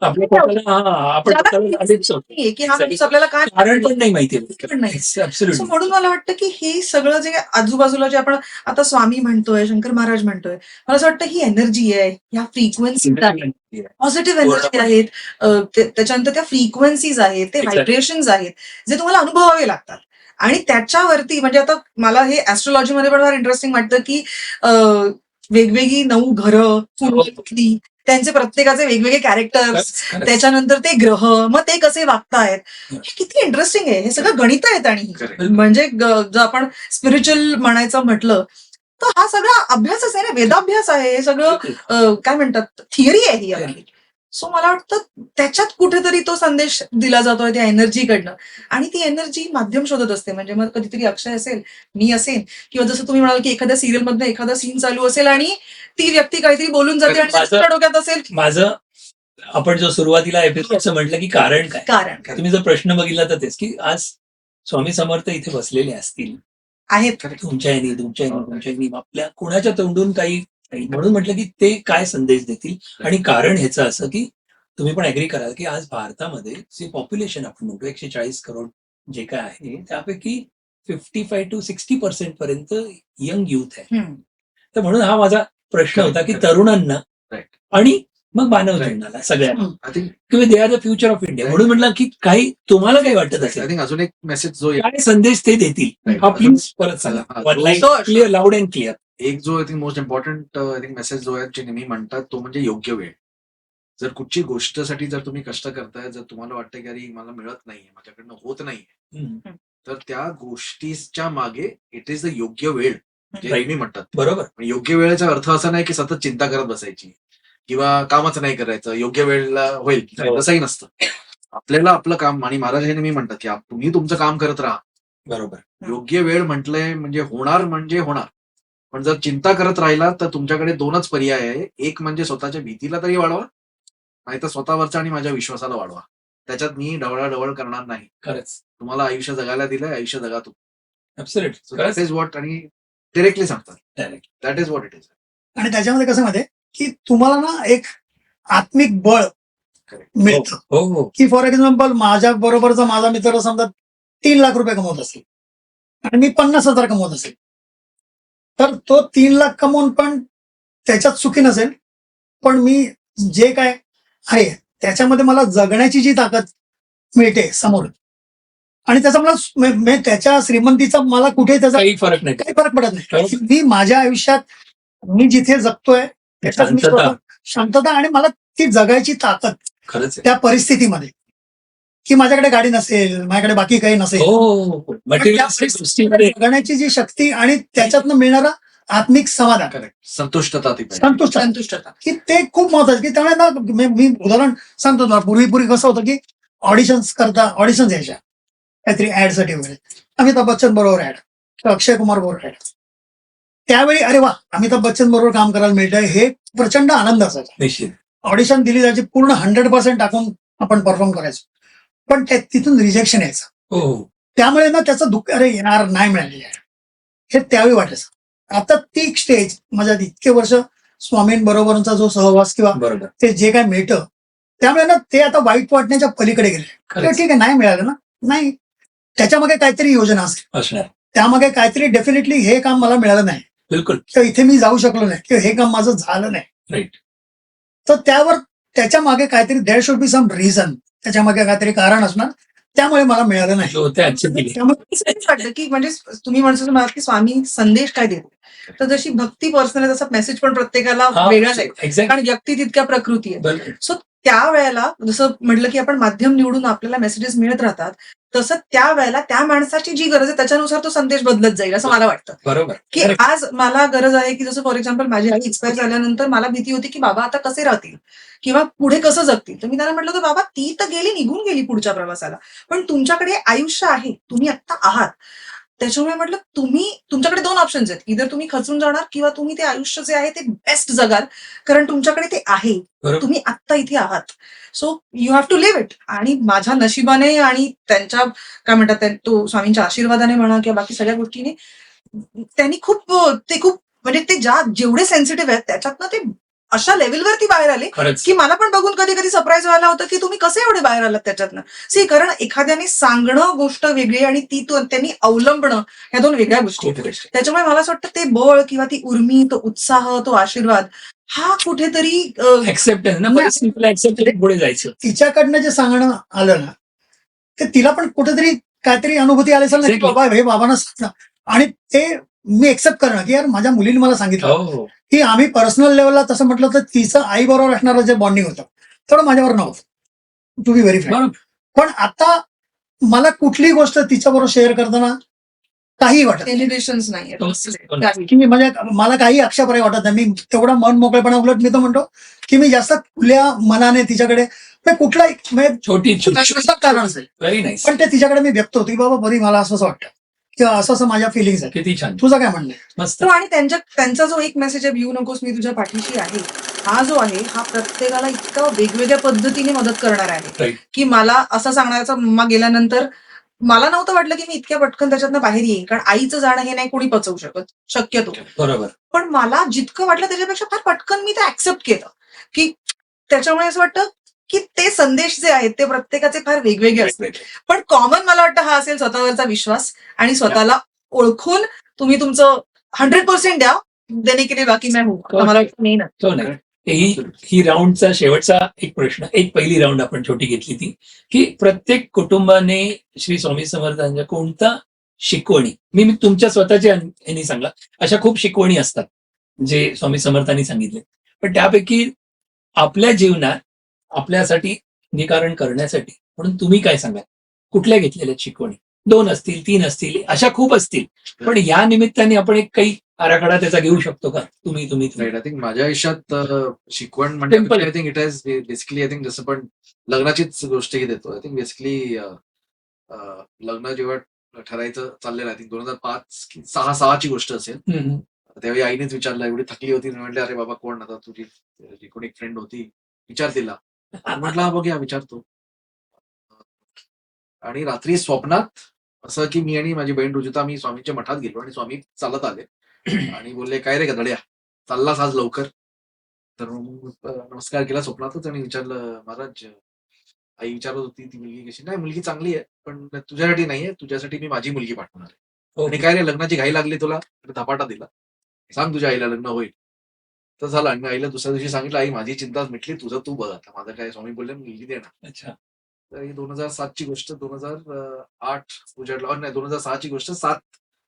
Speaker 4: आपल्या पोटाला आपण
Speaker 1: ज्याला
Speaker 4: स्वतःला आधीच होतो.
Speaker 1: नाहीये की हा माणूस आपल्याला काय
Speaker 4: कारण पण नाही माहिती.
Speaker 1: पण नाही.
Speaker 4: Absolutely.
Speaker 1: So म्हणून मला वाटतं की हे सगळं जे आजूबाजूला जे आपण आता स्वामी म्हणतोय, शंकर महाराज म्हणतोय, मला असं वाटतं ही एनर्जी आहे, ह्या फ्रिक्वेन्सी पॉझिटिव्ह एनर्जी आहेत, त्याच्यानंतर त्या फ्रिक्वेन्सीज आहेत, ते
Speaker 4: Exactly.
Speaker 1: व्हायब्रेशन्स आहेत जे तुम्हाला अनुभवावे लागतात. आणि त्याच्यावरती म्हणजे आता मला हे ऍस्ट्रोलॉजीमध्ये पण फार इंटरेस्टिंग वाटतं की वेगवेगळी 9 घरं कुंडली, त्यांचे प्रत्येकाचे वेगवेगळे कॅरेक्टर्स, त्याच्यानंतर ते ग्रह, मग ते कसे वागतायत, हे किती इंटरेस्टिंग आहे. हे सगळं गणित आहेत आणि
Speaker 2: Correct.
Speaker 1: म्हणजे जर आपण स्पिरिच्युअल म्हणायचं म्हटलं तर हा सगळा अभ्यासच आहे ना, वेदाभ्यास आहे हे सगळं. काय म्हणतात, थिअरी आहे ही आपली. सो मला वाटतं त्याच्यात कुठेतरी तो संदेश दिला जातोय त्या एनर्जीकडनं आणि ती एनर्जी माध्यम शोधत असते. म्हणजे मग कधीतरी अक्षय असेल, मी असेल, किंवा जसं तुम्ही म्हणाल की एखाद्या सिरियल मधनं एखादा सीन चालू असेल आणि ती व्यक्ती काहीतरी बोलून जाते आणि त्याच्या डोक्यात असेल
Speaker 4: माझं आपण जो सुरुवातीला एपिसोडचं म्हटलं की कारण काय,
Speaker 1: कारण
Speaker 4: तुम्ही जर प्रश्न बघितला तर तेच की आज स्वामी समर्थ इथे बसलेले असतील,
Speaker 1: आहेत.
Speaker 4: तुमच्या यांनी आपल्या कोणाच्या तोंडून काही म्हणून म्हटलं की ते काय संदेश देतील. आणि कारण ह्याचं असं की तुम्ही पण ऍग्री कराल की आज भारतामध्ये जे पॉप्युलेशन आपण म्हणतो 140 करोड जे काय आहे त्यापैकी 55 to 60% पर्यंत यंग युथ आहे. तर म्हणून हा माझा प्रश्न होता की तरुणांना आणि मग मानव जीवनाला सगळ्यांना
Speaker 2: आय थिंक
Speaker 4: किंवा they are the future of India. म्हणून म्हटलं की काही तुम्हाला काही वाटत
Speaker 2: आय
Speaker 4: असेल
Speaker 2: थिंक अजून एक मेसेज जो
Speaker 4: काय संदेश ते देतील
Speaker 2: Right.
Speaker 4: हा प्लीज परत सांगा.
Speaker 1: Sure.
Speaker 4: Clear, loud and clear.
Speaker 2: एक जो I think most important I think message जो आहे जे नेहमी म्हणतात तो म्हणजे योग्य वेळ. जर कुठची गोष्टसाठी जर तुम्ही कष्ट करताय, जर तुम्हाला वाटतं की अरे मला मिळत नाहीये, माझ्याकडनं होत नाहीये, तर त्या गोष्टीच्या मागे इट इज द योग्य वेळ जे
Speaker 4: Right.
Speaker 2: नेहमी म्हणतात.
Speaker 4: बरोबर.
Speaker 2: पण योग्य वेळेचा अर्थ असा नाही की सतत चिंता करत बसायची किंवा कामच नाही करायचं, योग्य वेळेला होईल
Speaker 4: हो.
Speaker 2: तसंही नसतं. आपल्याला आपलं काम, आणि महाराज हे नेहमी म्हणतात की तुम्ही तुमचं काम करत राहा.
Speaker 4: बरोबर.
Speaker 2: योग्य वेळ म्हटलंय म्हणजे होणार. पण जर चिंता करत राहिला तर तुमच्याकडे 2च पर्याय आहे. एक म्हणजे स्वतःच्या भीतीला तरी वाढवा, नाहीतर स्वतःवरचा आणि माझ्या विश्वासाला वाढवा. त्याच्यात मी ढवळाढवळ करणार नाही.
Speaker 4: खरंच.
Speaker 2: तुम्हाला आयुष्य जगायला दिलंय, आयुष्य जगा तू.
Speaker 4: ऍब्सोल्युटली.
Speaker 2: दॅट इज व्हॉट, आणि डिरेक्टली सांगतात
Speaker 4: Direct.
Speaker 2: That is what it is.
Speaker 3: आणि त्याच्यामध्ये कसं माहितीये की तुम्हाला ना एक आत्मिक बळ मिळतं.
Speaker 4: हो हो
Speaker 3: की फॉर एक्झाम्पल माझ्या बरोबरचा माझा मित्र समजा 3 लाख रुपये कमवत असेल आणि मी 50,000 कमवत असेल, तर तो 3 लाख कमवून पण त्याच्यात सुखी नसेल, पण मी जे काय आहे त्याच्यामध्ये मला जगण्याची जी ताकद मिळते समोर, आणि त्याचा मला त्याच्या श्रीमंतीचा मला कुठे त्याचा
Speaker 4: काही फरक नाही.
Speaker 3: काही फरक पडत नाही.
Speaker 4: बरोबर.
Speaker 3: मी माझ्या आयुष्यात मी जिथे जगतोय त्याच्यात मी
Speaker 4: शांतता.
Speaker 3: शांतता आणि मला ती जगायची ताकद
Speaker 4: खरंच आहे.
Speaker 3: त्या परिस्थितीमध्ये, की माझ्याकडे गाडी नसेल, माझ्याकडे बाकी काही नसेल,
Speaker 4: हो,
Speaker 3: पण त्या
Speaker 4: मटेरियलिस्टिक गोष्टींमध्ये
Speaker 3: जगण्याची जी शक्ती आणि त्याच्यातनं मिळणारा आत्मिक समाधान,
Speaker 2: करेक्ट. संतुष्टता ती पाहिजे.
Speaker 3: संतुष्ट,
Speaker 1: संतुष्टता.
Speaker 3: की ते खूप महत्वाचं. की त्यामुळे ना मी उदाहरण सांगतो तुम्हाला. पूर्वी कसं होतं की ऑडिशन्स यायच्या काहीतरी ऍड साठी वगैरे, अमिताभ बच्चन बरोबर ऍड किंवा अक्षय कुमार बरोबर ऍड. त्यावेळी अरे वा, अमिताभ बच्चन बरोबर काम करायला मिळतंय, हे प्रचंड आनंद असायचा.
Speaker 4: निश्चित.
Speaker 3: ऑडिशन दिली जायची, पूर्ण 100% टाकून आपण परफॉर्म करायचो, पण तिथून रिजेक्शन यायचं.
Speaker 4: हो,
Speaker 3: त्यामुळे ना त्याचं दुःख, अरे यार नाही मिळाली यार, हे त्यावेळी वाटायचं. आता ती स्टेज माझ्या इतके वर्ष स्वामींबरोबरचा जो सहवास किंवा
Speaker 4: बरोबर.
Speaker 3: ते जे काय मिळतं, त्यामुळे ना ते आता वाईट वाटण्याच्या पलीकडे गेले.
Speaker 4: खरंच.
Speaker 3: ठीक आहे, नाही मिळालं ना, नाही, त्याच्यामागे काहीतरी योजना असेल,
Speaker 4: असणार.
Speaker 3: त्यामागे काहीतरी डेफिनेटली हे काम मला मिळालं नाही
Speaker 4: बिलकुल.
Speaker 3: किंवा इथे मी जाऊ शकलो नाही किंवा हे काम माझं झालं नाही,
Speaker 4: राईट.
Speaker 3: तर त्याच्या मागे काहीतरी there should be some reason, त्याच्या मागे काहीतरी कारण असणार, त्यामुळे मला मिळालं नाही.
Speaker 4: जो ते ऍक्सेप्ट केले.
Speaker 3: त्यामुळे
Speaker 1: तेच वाटतं की म्हणजे तुम्ही म्हणतो म्हणाल की स्वामी संदेश काय देतो, तर जशी भक्ती पर्सनल आहे तसा मेसेज पण प्रत्येकाला वेगळाच आहे,
Speaker 4: एक्झॅक्ट.
Speaker 1: कारण व्यक्ती तितक्या प्रकृती आहे.
Speaker 4: बरोबर.
Speaker 1: सो त्यावेळेला जसं म्हटलं की आपण माध्यम निवडून आपल्याला मेसेजेस मिळत राहतात, तसं त्यावेळेला त्या माणसाची जी गरज आहे त्याच्यानुसार तो संदेश बदलत जाईल असं मला वाटतं.
Speaker 4: बरोबर.
Speaker 1: की आज मला गरज आहे की जसं फॉर एक्झाम्पल माझी आई एक्सपायर झाल्यानंतर मला भीती होती की बाबा आता कसे राहतील किंवा पुढे कसं जगतील. तर मी त्यांना म्हटलं होतं, बाबा ती तर निघून गेली पुढच्या प्रवासाला, पण तुमच्याकडे आयुष्य आहे, तुम्ही आत्ता आहात. त्याच्यामुळे म्हटलं तुमच्याकडे 2 ऑप्शन्स आहेत, इधर तुम्ही खचून जाणार किंवा तुम्ही ते आयुष्य जे आहे ते बेस्ट जगाल, कारण तुमच्याकडे ते आहे,
Speaker 4: बरोबर.
Speaker 1: तुम्ही आत्ता इथे आहात. So you have to live it. आणि माझ्या नशिबाने आणि त्यांच्या काय म्हणतात तो स्वामींच्या आशीर्वादाने म्हणा किंवा बाकी सगळ्या गोष्टीने त्यांनी खूप म्हणजे ते जेवढे सेन्सिटिव्ह आहेत त्याच्यातनं ते अशा लेव्हलवरती बाहेर आले
Speaker 4: खरंच.
Speaker 1: की मला पण बघून कधी कधी सरप्राईज व्हायला होतं की तुम्ही कसे एवढे बाहेर आलात त्याच्यातनं. कारण एखाद्याने सांगणं गोष्ट वेगळी आणि ती त्यांनी अवलंबणं ह्या 2 वेगळ्या गोष्टी
Speaker 4: खूप
Speaker 1: आहेत.
Speaker 4: गोष्टी.
Speaker 1: त्याच्यामुळे मला असं वाटतं ते बळ किंवा ती उर्मी, तो उत्साह, तो आशीर्वाद हा कुठेतरी
Speaker 4: ऍक्सेप्टन्स ना, परिस्थितीला ऍक्सेप्ट करून पुढे जायचं.
Speaker 3: तिच्याकडनं जे सांगणं आलं ना, ते तिला पण कुठेतरी काहीतरी अनुभूती आली असेल ना, की
Speaker 4: Exactly.
Speaker 3: बाबा हे बाबांना सांगणं, आणि ते मी एक्सेप्ट करणं की यार माझ्या मुलीने मला सांगितलं
Speaker 4: हो,
Speaker 3: की आम्ही पर्सनल लेवलला तसं म्हटलं तर तिचं आई बरोबर असणारं जे बॉन्डिंग होतं तेवढं माझ्यावर नव्हतं, टू बी व्हेरी फ्रँक.
Speaker 4: बरोबर.
Speaker 3: पण आता मला कुठलीही गोष्ट तिच्याबरोबर शेअर करताना काही वाटत नाही.
Speaker 1: इनिबिशन्स नाही
Speaker 3: की म्हणजे मला काही आक्षेपार्ह वाटत नाही. मी तेवढा मन मोकळेपणा, उलट मी तर म्हणतो की मी जास्त खुल्या मनाने तिच्याकडे कुठलाही
Speaker 4: छोटी
Speaker 3: कारण असेल
Speaker 4: व्हेरी नाईस.
Speaker 3: पण ते तिच्याकडे मी व्यक्त होतो की बाबा बरी मला असं वाटतं किंवा असं माझ्या फिलिंग्स आहेत.
Speaker 4: किती छान.
Speaker 3: तुझं काय म्हणणं आहे?
Speaker 4: मस्त.
Speaker 1: आणि त्यांचा जो एक मेसेज आहे, भिऊ नकोस मी तुझ्या पाठीशी आहे, हा जो आहे हा प्रत्येकाला इतका वेगवेगळ्या पद्धतीने मदत करणार आहे
Speaker 4: Right.
Speaker 1: की मला असं सांगण्याचा मम्मा गेल्यानंतर मला नव्हतं वाटलं की मी इतक्या पटकन त्याच्यातनं बाहेर येईन, कारण आईचं जाणं हे नाही कोणी पचवू शकत शक्यतो.
Speaker 4: बरोबर.
Speaker 1: पण मला जितकं वाटलं त्याच्यापेक्षा फार पटकन मी ते ऍक्सेप्ट केलं की त्याच्यामुळे असं वाटतं की ते संदेश जे आहेत ते प्रत्येकाचे फार वेगवेगळे असतात. पण कॉमन मला वाटतं हा असेल स्वतःवरचा विश्वास आणि स्वतःला ओळखून तुम्ही तुमचं 100% द्या, देणे के लिए बाकी मैं हूं. आता मला वाटतं नाही ना.
Speaker 4: तो नाही. ही राऊंडचा शेवटचा एक प्रश्न, एक पहिली राऊंड आपण छोटी घेतली ती, की प्रत्येक कुटुंबाने श्री स्वामी समर्थांच्या कोणता शिकवणी, मी तुमच्या स्वतःच्या ह्यांनी सांगला, अशा खूप शिकवणी असतात जे स्वामी समर्थांनी सांगितले, पण त्यापैकी आपल्या जीवनात आपल्यासाठी निकारण करण्यासाठी म्हणून तुम्ही काय सांगाल, कुठल्या घेतलेल्या शिकवणी? 2 असतील, 3 असतील, अशा खूप असतील, पण या निमित्ताने आपण एक काही आराखडा त्याचा घेऊ शकतो का? तुम्ही
Speaker 2: राईट. आय थिंक माझ्या आयुष्यात शिकवण म्हणजे
Speaker 4: Simple.
Speaker 2: I think it is basically, I think जसं पण लग्नाचीच गोष्टही देतो. आय थिंक बेसिकली लग्न जेव्हा ठरायचं चाललेलं, आय थिंक 2005 की 6 ची गोष्ट असेल.
Speaker 4: हम्म.
Speaker 2: त्यावेळी आईनेच विचारलं, एवढी थकली होती, म्हटलं अरे बाबा कोण, आता तुझी जी कोणी फ्रेंड होती विचार तिला. म्हटलं हा बघ या विचारतो. आणि रात्री स्वप्नात असं की मी आणि माझी बहीण रुजुता आम्ही स्वामींच्या मठात गेलो आणि स्वामी चालत आले आणि बोलले, काय रे गधड्या, चाललास आज लवकर? तर मग नमस्कार केला स्वप्नातच आणि विचारलं, महाराज आई विचारत होती ती मुलगी कशी? नाही, मुलगी चांगली आहे, पण तुझ्यासाठी नाहीये, तुझ्यासाठी मी माझी मुलगी पाठवणार आहे. आणि काय रे लग्नाची घाई लागली तुला? तर धपाटा दिला, सांग तुझ्या आईला लग्न होईल. तर झालं. आणि मी आईला दुसऱ्या दिवशी सांगितलं, आई माझी चिंता मिटली, तुझं तू बघ आता, माझं काय. स्वामी बोलले मुलगी देणार.
Speaker 4: अच्छा.
Speaker 2: तर ही 2007ची गोष्ट 2008 उजाडला, नाही 2006ची गोष्ट 7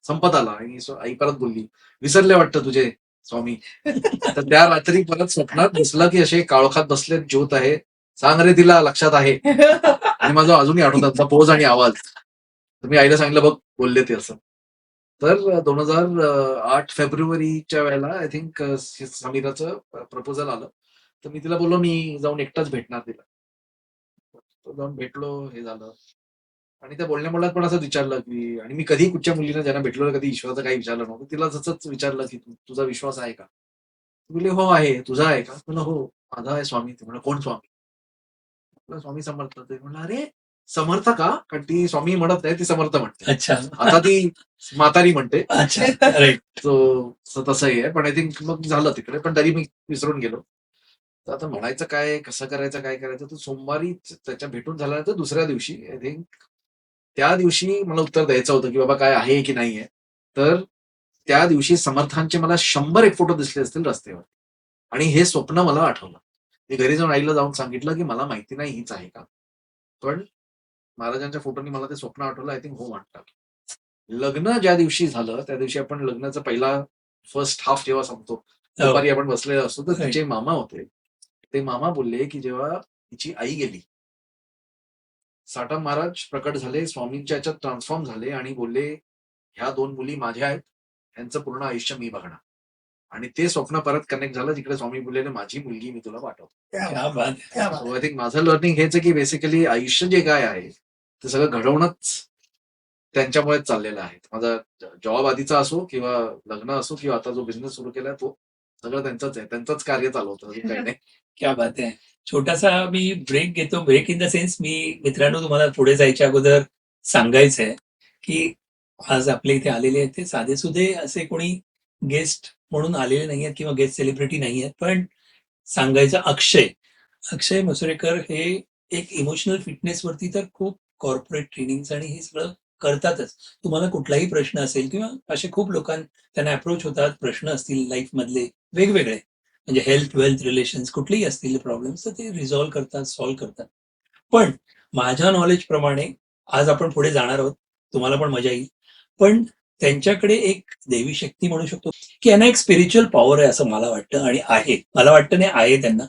Speaker 2: संपत आला आणि आई परत बोलली, विसरले वाटतं तुझे स्वामी. तर त्या रात्री परत स्वप्नात दिसलं की असे काळोखात बसलेत, ज्योत आहे, सांग रे तिला लक्षात आहे. आणि माझं अजूनही आठवतात पोज आणि आवाज. तर मी आईला सांगितलं बघ बोलले ते असं. तर 2008 फेब्रुवारीच्या वेळेला आय थिंक समीराचं प्रपोजल आलं. तर मी तिला बोललो मी जाऊन एकटाच भेटणार तिला. तर जाऊन भेटलो, हे झालं. आणि त्या बोलण्यामुळे पण असं विचारलं की, आणि मी कधी कुठच्या मुलीला ज्यांना भेटलो कधी ईश्वराचं काही विचारलं नव्हतं. तिला जसंच विचारलं की तुझा विश्वास आहे का? ती बोलली हो आहे. तुझा आहे का? म्हणलं हो माझा आहे स्वामी. ती म्हणलं कोण स्वामी? म्हटलं, स्वामी समर्थ. ते म्हणलं अरे समर्थ का? कारण ती स्वामी म्हणत नाही, ती समर्थ म्हणते.
Speaker 4: अच्छा.
Speaker 2: आता ती म्हातारी म्हणते.
Speaker 4: अच्छा. राईट.
Speaker 2: तसंही आहे. पण आय थिंक मग झालं तिकडे. पण तरी मी विसरून गेलो. तर आता म्हणायचं काय, कसं करायचं, काय करायचं? तर सोमवारी त्याच्या भेटून झाल्यानंतर दुसऱ्या दिवशी आय थिंक त्या दिवशी मला उत्तर द्यायचं होतं की बाबा काय आहे की नाहीये. तर त्या दिवशी समर्थांचे मला 100 फोटो दिसले असतील रस्त्यावर. आणि हे स्वप्न मला आठवलं. मी घरी जाऊन आईला जाऊन सांगितलं की मला माहिती नाही हीच आहे का? पण महाराजांच्या फोटोनी मला ते स्वप्न आठवलं. आय थिंक हो वाटतं. लग्न ज्या दिवशी झालं त्या दिवशी आपण लग्नाचा पहिला फर्स्ट हाफ जेव्हा संपतो दुपारी आपण बसलेलो असतो, तर तिचे मामा होते. ते मामा बोलले की जेव्हा तिची आई गेली, साठम महाराज प्रकट झाले, स्वामींच्या याच्यात ट्रान्सफॉर्म झाले आणि बोलले ह्या 2 मुली माझ्या आहेत, यांचं पूर्ण आयुष्य मी बघणार. आणि ते स्वप्न परत कनेक्ट झालं जिकडे स्वामी बोललेले माझी मुलगी मी तुला पाठवतो.
Speaker 4: क्या बात है.
Speaker 2: सो आय थिंक माझं लर्निंग हेच आहे की बेसिकली आयुष्य जे काय आहे ते सगळं घडवणंच त्यांच्यामुळेच चाललेलं आहे. माझा जॉब आधीचा असो किंवा लग्न असो किंवा आता जो बिझनेस सुरू केलाय तो सगळं त्यांचंच आहे. त्यांचंच कार्य चालवतं, अजून काही नाही.
Speaker 4: क्या बात आहे. छोटासा मी ब्रेक घेतो. ब्रेक इन द सेन्स मी मित्रांनो तुम्हाला पुढे जायच्या अगोदर सांगायचंय की आज आपल्या इथे आलेले आहेत ते साधेसुधे असे कोणी गेस्ट म्हणून आलेले नाही आहेत किंवा गेस्ट सेलिब्रिटी नाही आहेत. पण सांगायचं अक्षय मसुरेकर हे एक इमोशनल फिटनेस वरती तर खूप कॉर्पोरेट ट्रेनिंग आणि हे सगळं करतातच. तुम्हाला कुठलाही प्रश्न असेल किंवा असे खूप त्यांना अप्रोच होतात, प्रश्न असतील लाईफ मधले वेगवेगळे, म्हणजे हेल्थ, वेल्थ, रिलेशन्स कुठलेही असतील प्रॉब्लेम्स तर ते रिझॉल्व्ह करतात, सॉल्व्ह करतात. पण माझ्या नॉलेज प्रमाणे आज आपण पुढे जाणार आहोत. तुम्हाला पण मजा येईल. पण त्यांच्याकडे एक देवी शक्ती म्हणू शकतो की यांना एक स्पिरिच्युअल पॉवर आहे असं मला वाटतं आणि आहे. मला वाटतं नाही आहे त्यांना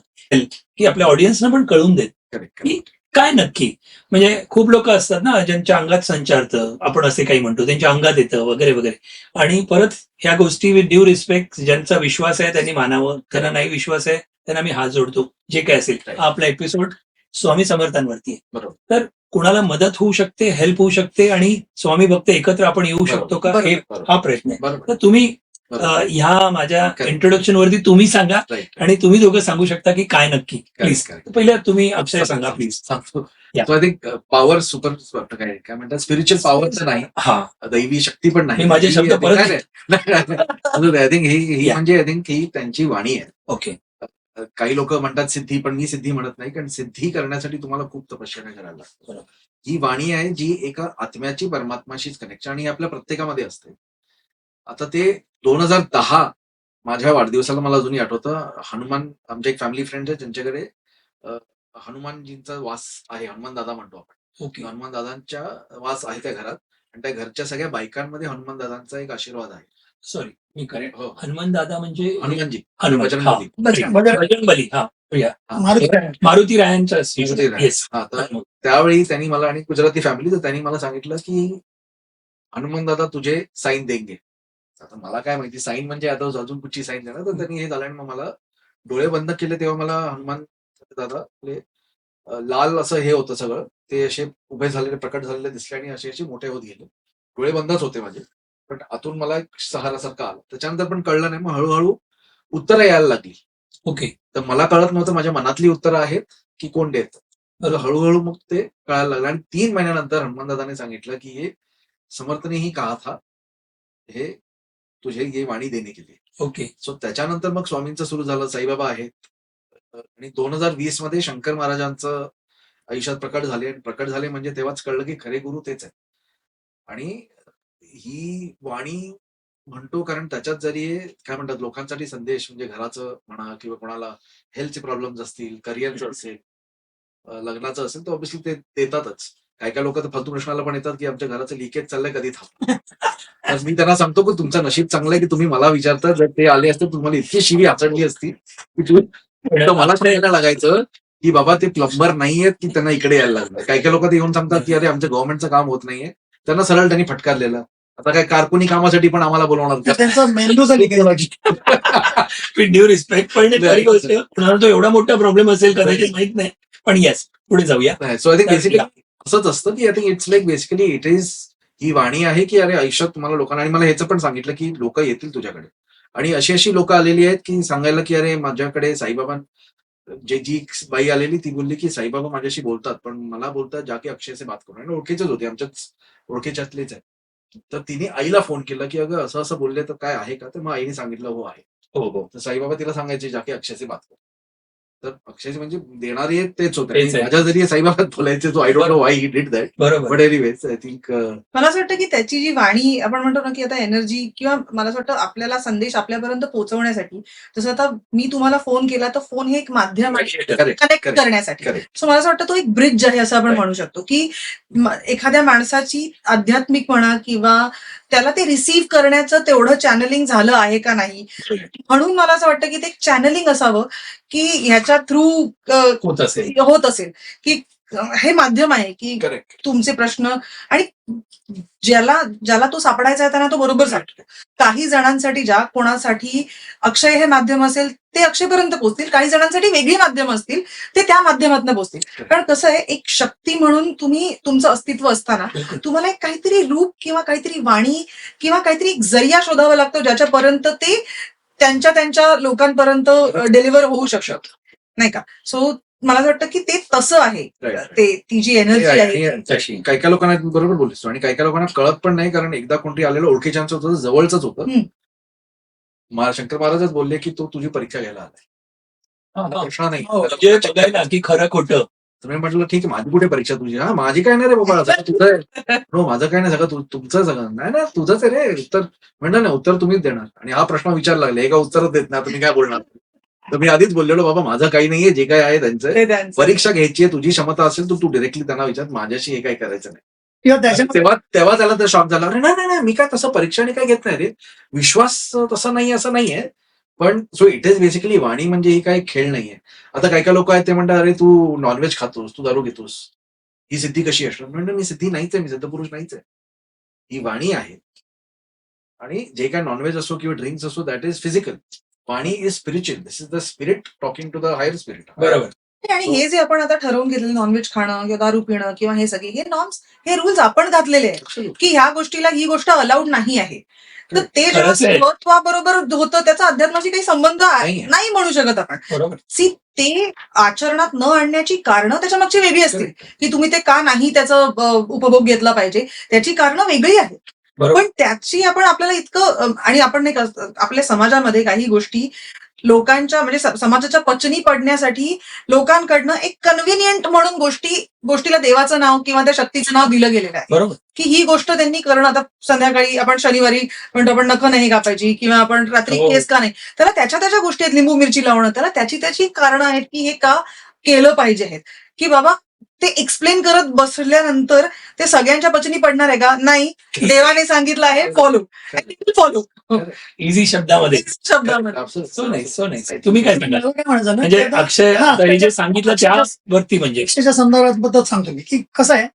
Speaker 4: की आपल्या ऑडियन्सना पण कळून देत
Speaker 2: Correct,
Speaker 4: की काय नक्की. म्हणजे खूप लोक असतात ना ज्यांच्या अंगात संचारतं, आपण असे काही म्हणतो, त्यांच्या अंगात येतं वगैरे वगैरे. आणि परत ह्या गोष्टी विथ ड्यू रिस्पेक्ट, ज्यांचा विश्वास आहे त्यांनी मानावं, त्यांना नाही विश्वास आहे त्यांना मी हात जोडतो, जे काय असेल. हा आपला एपिसोड स्वामी समर्थांवरती आहे.
Speaker 2: बरोबर.
Speaker 4: तर कुणाला मदत होऊ शकते, हेल्प होऊ शकते आणि स्वामी भक्त एकत्र आपण येऊ शकतो का, हे हा प्रश्न आहे.
Speaker 2: बरोबर.
Speaker 4: तर तुम्ही
Speaker 2: बरोबर.
Speaker 4: ह्या माझ्या
Speaker 2: Correct.
Speaker 4: इंट्रोडक्शन वरती तुम्ही सांगा
Speaker 2: Right.
Speaker 4: आणि तुम्ही दोघं सांगू शकता की काय नक्की. Please
Speaker 2: Correct.
Speaker 4: पहिल्या तुम्ही अक्षय सांगा प्लीज.
Speaker 2: सांगतो.
Speaker 4: Yeah.
Speaker 2: So I think power super काय म्हणतात स्पिरिच्युअल पॉवरचं नाही,
Speaker 4: हा
Speaker 2: दैवी शक्ती पण नाही.
Speaker 4: मी माझे शब्द परत
Speaker 2: आय थिंक ही
Speaker 4: Yeah.
Speaker 2: म्हणजे आय थिंक ही त्यांची वाणी आहे.
Speaker 4: ओके.
Speaker 2: काही लोक म्हणतात सिद्धी, पण मी सिद्धी म्हणत नाही, कारण सिद्धी करण्यासाठी तुम्हाला खूप तपश्चर्या करायला लागते.
Speaker 4: बरोबर.
Speaker 2: ही वाणी आहे जी एका आत्म्याची परमात्माशीच कनेक्शन आणि आपल्या प्रत्येकामध्ये असते. आता ते 2010 माझ्या वाढदिवसाला मला अजूनही आठवतं. हनुमान आमचे एक फॅमिली फ्रेंड आहे ज्यांच्याकडे हनुमानजींचा वास आहे. हनुमान दादा म्हणतो आपण.
Speaker 4: ओके.
Speaker 2: हनुमान दादांच्या वास आहे त्या घरात आणि त्या घरच्या सगळ्या बायकांमध्ये हनुमान दादांचा एक आशीर्वाद आहे.
Speaker 4: सॉरी मी करेक्ट.
Speaker 2: हो,
Speaker 4: हनुमान दादा म्हणजे
Speaker 2: हनुमानजी
Speaker 4: हनुमान. हा.
Speaker 2: बजरंगबली.
Speaker 4: बजरंगबली. हा मारुती रायांचा
Speaker 2: मारुती राय.
Speaker 4: येस.
Speaker 2: हा, तर त्यावेळी त्यांनी मला, आणि गुजराती फॅमिली, तर त्यांनी मला सांगितलं की हनुमान दादा तुझे साईन देंगे. आता मला काय माहिती साईन म्हणजे आता अजून कुठची साईन देणार. तर त्यांनी हे झालं आणि मग मला डोळे बंद केले तेव्हा मला हनुमान दादा आपले लाल असं हे होतं सगळं, ते असे उभे झालेले, प्रकट झालेले दिसले आणि असे मोठे होत गेले. डोळे बंदच होते माझे, पण आतून मला एक सहारासारखं आलं. त्याच्यानंतर पण कळलं नाही. मग हळूहळू उत्तरं यायला लागली.
Speaker 4: ओके.
Speaker 2: तर मला कळत नव्हतं माझ्या मनातली उत्तरं आहेत की कोण देत. तर हळूहळू मग ते कळायला लागलं आणि 3 महिन्यानंतर हनुमान दादाने सांगितलं की हे समर्थने ही कहा था, हे तुझे ये वाणी देणे के लिए.
Speaker 4: ओके.
Speaker 2: सो त्याच्यानंतर मग स्वामींचं सुरू झालं. साईबाबा आहेत आणि 2020 मध्ये शंकर महाराजांचं आयुष्यात प्रकट झाले आणि प्रकट झाले म्हणजे तेव्हाच कळलं की खरे गुरु तेच आहेत. आणि ही वाणी म्हणतो कारण त्याच्यात जरी काय म्हणतात लोकांसाठी संदेश, म्हणजे घराचं म्हणा किंवा कोणाला हेल्थचे प्रॉब्लेम्स असतील, करिअरचं असेल, लग्नाचं असेल तर ऑब्व्हियसली ते देतातच. काही काही लोक तर फालतू प्रश्नाला पण येतात की आमच्या घराचं लिकेज चाललंय कधी थांब. तर मी त्यांना सांगतो की तुमचं नशीब चांगलं आहे की तुम्ही मला विचारता. जर ते आले असते तुम्हाला इतकी शिवी आचडली असती की तुम्ही मला सांगायला लागायचं की बाबा ते प्लंबर नाहीयेत की त्यांना इकडे यायला लागलं. काही काही लोक ते येऊन सांगतात की अरे आमच्या गव्हर्नमेंटचं काम होत नाहीये. त्यांना सरळ त्यांनी फटकारलेलं. आता काय कारकुनी कामासाठी पण आम्हाला बोलवणार
Speaker 3: तर त्यांचा मेंदूचा लिकेज.
Speaker 4: विथ ड्यू रिस्पेक्ट पण खरी गोष्ट कुणाला तो एवढा मोठा प्रॉब्लेम असेल कदाचित माहित नाही. पण येस, पुढे जाऊया.
Speaker 2: नाही. सो आय थिंक बेसिकली असंच असतं की I think it's like basically it is ही वाणी आहे की अरे आयुष्यात तुम्हाला लोकांना, आणि मला ह्याचं पण सांगितलं की लोक येतील तुझ्याकडे, आणि अशी अशी लोक आलेली आहेत की सांगायला की अरे माझ्याकडे साईबाबा, जी बाई आलेली ती बोलली की साईबाबा माझ्याशी बोलतात पण मला बोलतात जाके अक्षय से बात करू, आणि ओळखीचेच होते, आमच्याच ओळखीच्यातलेच आहे. तर तिने आईला फोन केला की अगं असं असं बोलले तर काय आहे का, तर मग आईने सांगितलं हो आहे.
Speaker 4: हो हो.
Speaker 2: तर साईबाबा तिला सांगायचे जाके अक्षय से बात करू. तर अक्षय म्हणजे देणारे तेच होते.
Speaker 4: तेच आहे.
Speaker 2: माझ्या जरी साईबाबा बोलायचे, तो I don't know why he did that,
Speaker 4: बरोबर.
Speaker 2: बट एनिवेज आय थिंक
Speaker 1: मला असं वाटतं की त्याची जी वाणी आपण म्हणतो ना की आता एनर्जी, किंवा मला असं वाटतं आपल्याला संदेश आपल्यापर्यंत पोहोचवण्यासाठी, जसं आता मी तुम्हाला फोन केला तर फोन हे एक माध्यम आहे
Speaker 2: करेक्ट
Speaker 1: कनेक्ट
Speaker 2: correct.
Speaker 1: करण्यासाठी.
Speaker 2: करेक्ट.
Speaker 1: सो मला असं वाटतं तो एक ब्रिज आहे असं आपण
Speaker 2: Right.
Speaker 1: म्हणू शकतो की एखाद्या माणसाची आध्यात्मिक म्हणा किंवा त्याला ते रिसीव्ह करण्याचं तेवढं चॅनलिंग झालं आहे का नाही, म्हणून मला असं वाटतं की ते चॅनलिंग असावं की ह्याच्या थ्रू
Speaker 4: होत असेल.
Speaker 1: होत असेल की हे माध्यम आहे की
Speaker 2: करेक्ट.
Speaker 1: तुमचे प्रश्न, आणि ज्याला तो सापडायचा आहे त्यांना तो बरोबर सापडतो. काही जणांसाठी, ज्या कोणासाठी अक्षय हे माध्यम असेल ते अक्षयपर्यंत पोहोचतील, काही जणांसाठी वेगळी माध्यम असतील ते त्या माध्यमातून पोहोचतील. कारण कसं आहे, एक शक्ती म्हणून तुम्ही तुमचं अस्तित्व असताना तुम्हाला एक काहीतरी रूप किंवा काहीतरी वाणी किंवा काहीतरी एक जरिया शोधावा लागतो ज्याच्यापर्यंत ते त्यांच्या लोकांपर्यंत डिलिव्हर होऊ शकतं, नाही का. सो मला असं वाटतं की ते तसं आहे.
Speaker 2: Right.
Speaker 1: ते ती जी एनर्जी आहे
Speaker 4: तशी.
Speaker 2: काही काही लोकांना बरोबर बोललीस तू, आणि काही काही लोकांना कळत पण नाही, कारण एकदा कोणतरी आलेलं ओळखीच्यांचं होतं, जवळच होतं. शंकर महाराजच बोलले की तो तुझी परीक्षा घ्यायला आलाय,
Speaker 4: हा, हा.
Speaker 2: प्रश्न नाही.
Speaker 4: हो, म्हणजे बघायला की खरं खोटं.
Speaker 2: तुम्ही म्हटलं ठीक आहे, माझी कुठे परीक्षा तुझी, हा माझी काय नाही रे बाबा, सगळं तुझं आहे. हो माझं काय नाही, सगळं तुमचं सगळं नाही ना, तुझंच आहे रे उत्तर. म्हणलं ना उत्तर तुम्हीच देणार, आणि हा प्रश्न विचारला लागले, हे का उत्तरच देत नाही, तुम्ही काय बोलणार. तर मी आधीच बोललेलो बाबा माझं काही नाहीये, जे काय आहे त्यांचं
Speaker 1: ते त्यांचं.
Speaker 2: परीक्षा घ्यायची आहे, तुझी क्षमता असेल तर तू डिरेक्टली त्यांना विचार, माझ्याशी हे काय करायचं नाही.
Speaker 3: किंवा त्याच्या
Speaker 2: तेव्हा त्याला तर शॉक झाला, अरे नाही नाही मी काय तसं परीक्षाने काय घेत नाही रे, विश्वास तसा नाही असं नाहीये. पण सो इट इज बेसिकली वाणी म्हणजे ही काही खेळ नाहीये. आता काही काही लोक आहेत ते म्हणतात अरे तू नॉनव्हेज खातोस, तू दारू घेतोस, ही सिद्धी कशी असणार. म्हणजे मी सिद्धी नाहीच आहे, मी सिद्धपुरुष नाहीच आहे, ही वाणी आहे. आणि जे काय नॉनव्हेज असो किंवा ड्रिंक्स असो दॅट इज फिजिकल, वाणी is spiritual, this is the spirit talking to the higher spirit.
Speaker 4: बरोबर.
Speaker 1: आणि हे जे आपण आता ठरवून घेतलेलं नॉनव्हेज खाणं किंवा दारू पिणं किंवा हे सगळे हे नॉर्म्स, हे रूल्स आपण घातलेले आहेत की ह्या गोष्टीला ही गोष्ट अलाउड नाही आहे. तर ते जेव्हा
Speaker 4: खरंच आहे.
Speaker 1: महत्वाबरोबर होतं त्याचा अध्यात्माशी काही संबंध
Speaker 2: नाहीये.
Speaker 1: नाही म्हणू शकत आपण.
Speaker 4: बरोबर.
Speaker 1: सी ते आचरणात न आणण्याची कारणं त्याच्या मागची वेगळी असतील की तुम्ही ते का नाही त्याचा उपभोग घेतला पाहिजे, त्याची कारणं वेगळी आहेत.
Speaker 4: बरोबर.
Speaker 1: पण त्याची आपण आपल्याला इतकं, आणि आपण नाही का आपल्या समाजामध्ये काही गोष्टी लोकांच्या म्हणजे समाजाच्या पचनी पडण्यासाठी लोकांकडनं एक कन्व्हिनियंट म्हणून गोष्टीला देवाचं नाव किंवा त्या शक्तीचं नाव दिलं गेलेलं आहे
Speaker 4: बरोबर.
Speaker 1: की ही गोष्ट त्यांनी करणं. आता संध्याकाळी आपण शनिवारी म्हणतो आपण नखं नाही कापायची किंवा आपण रात्री
Speaker 4: हो.
Speaker 1: केस का नाही, त्याला त्याच्या गोष्टी आहेत, लिंबू मिरची लावणं, त्याला त्याची कारणं आहेत की हे का केलं पाहिजे आहेत, की बाबा ते एक्सप्लेन करत बसल्यानंतर ते सगळ्यांच्या पचनी पडणार आहे का, नाही. देवाने सांगितलं आहे फॉलो
Speaker 4: इझी शब्दामध्ये.
Speaker 1: शब्दामध्ये.
Speaker 4: सो नाही. तुम्ही काय सांगाल
Speaker 3: मला काय म्हणायचं ना,
Speaker 4: म्हणजे
Speaker 3: की आता
Speaker 4: अक्षय
Speaker 3: हा,
Speaker 4: आता हे जे सांगितलं त्यावरती म्हणजे
Speaker 3: अक्षयच्या संदर्भात सांगतो मी की कसं आहे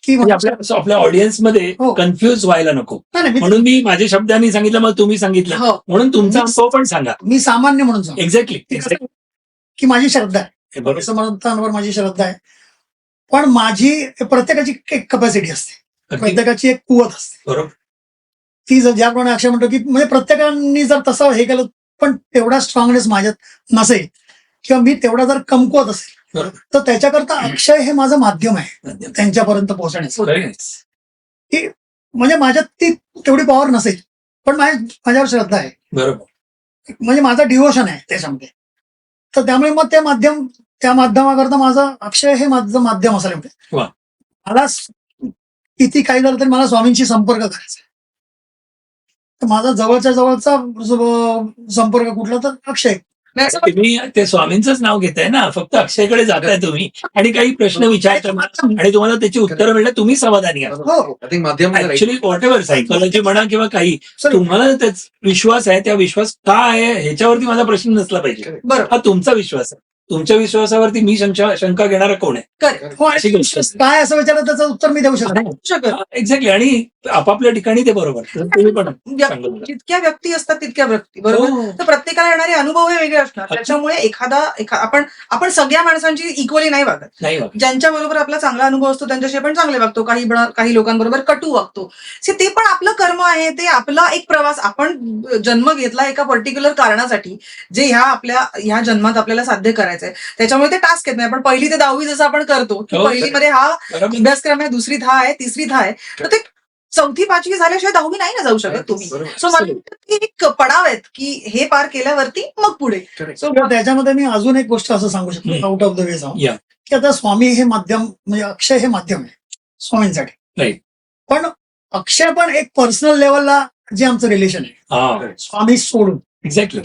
Speaker 3: की
Speaker 4: म्हणजे आपल्या ऑडियन्समध्ये
Speaker 3: हो.
Speaker 4: कन्फ्युज व्हायला नको,
Speaker 3: नाही, नाही,
Speaker 4: म्हणून मी माझ्या शब्दांनी सांगितलं, मग तुम्ही सांगितलं,
Speaker 1: हो.
Speaker 4: म्हणून तुमचा अनुभव पण सांगा.
Speaker 3: मी सामान्य म्हणून सांगतो
Speaker 4: एक्झॅक्टली.
Speaker 3: की कसं आहे, की माझी श्रद्धा आहे,
Speaker 4: बरोबर.
Speaker 3: समर्थांवर माझी श्रद्धा आहे, पण माझी प्रत्येकाची एक कपॅसिटी असते, प्रत्येकाची एक कुवत असते.
Speaker 4: बरोबर.
Speaker 3: ती ज्याप्रमाणे अक्षय म्हणतो की म्हणजे प्रत्येकाने जर तसं हे केलं पण तेवढा स्ट्रॉंगनेस माझ्यात नसेल किंवा मी तेवढा जर कमकुवत असेल
Speaker 4: बरोबर.
Speaker 3: तर त्याच्याकरता अक्षय हे माझं माध्यम आहे त्यांच्यापर्यंत पोहोचण्याचं.
Speaker 4: Very nice.
Speaker 3: की म्हणजे माझ्यात ती तेवढी पॉवर नसेल पण माझ्यावर श्रद्धा आहे,
Speaker 4: बरोबर.
Speaker 3: म्हणजे माझं डिव्होशन आहे त्याच्यामध्ये. तर त्यामुळे मग त्या माध्यमाकरता माझं अक्षय हे माझं माध्यम असल्यामुळे
Speaker 4: वा.
Speaker 3: मला किती काही झालं तरी मला स्वामींशी संपर्क करायचा आहे. तर माझा जवळचा संपर्क कुठला तर अक्षय.
Speaker 1: नाही, असं
Speaker 4: तुम्ही ते स्वामींचंच नाव घेताय ना, फक्त अक्षयकडे जाताय तुम्ही आणि काही प्रश्न विचारता आणि तुम्हाला त्याची उत्तरं मिळणं तुम्ही समाधानी आहात.
Speaker 3: हो
Speaker 2: आय थिंक माध्यम
Speaker 4: ऍक्च्युली व्हॉट एव्हर सायकोलॉजी म्हणा किंवा काही
Speaker 3: सर
Speaker 4: तुम्हाला त्याच विश्वास आहे, त्या विश्वास का आहे ह्याच्यावरती माझा प्रश्न नसला पाहिजे.
Speaker 1: बरोबर
Speaker 4: हा तुमचा विश्वास आहे. तुमच्या विश्वासावरती मी शंका घेणारा कोण आहे?
Speaker 1: करेक्ट
Speaker 3: हो, आणि
Speaker 4: अशी गोष्ट असते.
Speaker 3: काय असं विचारलं त्याचं उत्तर मी देऊ शकतो.
Speaker 1: शकत
Speaker 4: एक्झॅक्टली. आणि आपापल्या ठिकाणी ते बरोबर. तुम्ही पण सांगा मला.
Speaker 1: जितक्या व्यक्ती असतात तितक्या व्यक्ती बरोबर
Speaker 4: हो.
Speaker 1: तर प्रत्येकाला येणारे अनुभव हे वेगळे असणार त्याच्यामुळे आपण सगळ्या माणसांची इक्वली नाही वागत.
Speaker 4: नाही बघ.
Speaker 1: ज्यांच्या बरोबर आपला चांगला अनुभव असतो त्यांच्याशी आपण चांगले वागतो, काही लोकांबरोबर कटू वागतो. ते पण आपलं कर्म आहे, ते आपला एक प्रवास. आपण जन्म घेतला एका पर्टिक्युलर कारणासाठी, जे ह्या जन्मात आपल्याला साध्य करायचंय. त्याच्यामुळे ते टास्क येत नाही. आपण 1ली ते 10वी जसं आपण करतो की
Speaker 4: हो.
Speaker 1: 1लीमध्ये हा
Speaker 4: बरोबर.
Speaker 1: अभ्यासक्रम आहे, 2री था आहे, 3री था आहे, तर ते 4थी 5वी झाल्याशिवाय 10वी नाही ना जाऊ शकत तुम्ही. सो मला वाटतं की एक पडाव आहेत की हे पार केल्यावरती मग पुढे. सो
Speaker 3: तर त्याच्यामध्ये मी अजून एक गोष्ट असं सांगू शकतो
Speaker 4: हम्म.
Speaker 3: आउट ऑफ द वे जाऊन
Speaker 4: या.
Speaker 3: की आता स्वामी हे माध्यम म्हणजे अक्षय हे माध्यम आहे स्वामींसाठी.
Speaker 4: Right.
Speaker 3: पण अक्षय पण एक पर्सनल लेवलला जे आमचं रिलेशन आहे
Speaker 4: हा.
Speaker 3: स्वामी सोडून
Speaker 4: एक्झॅक्टली.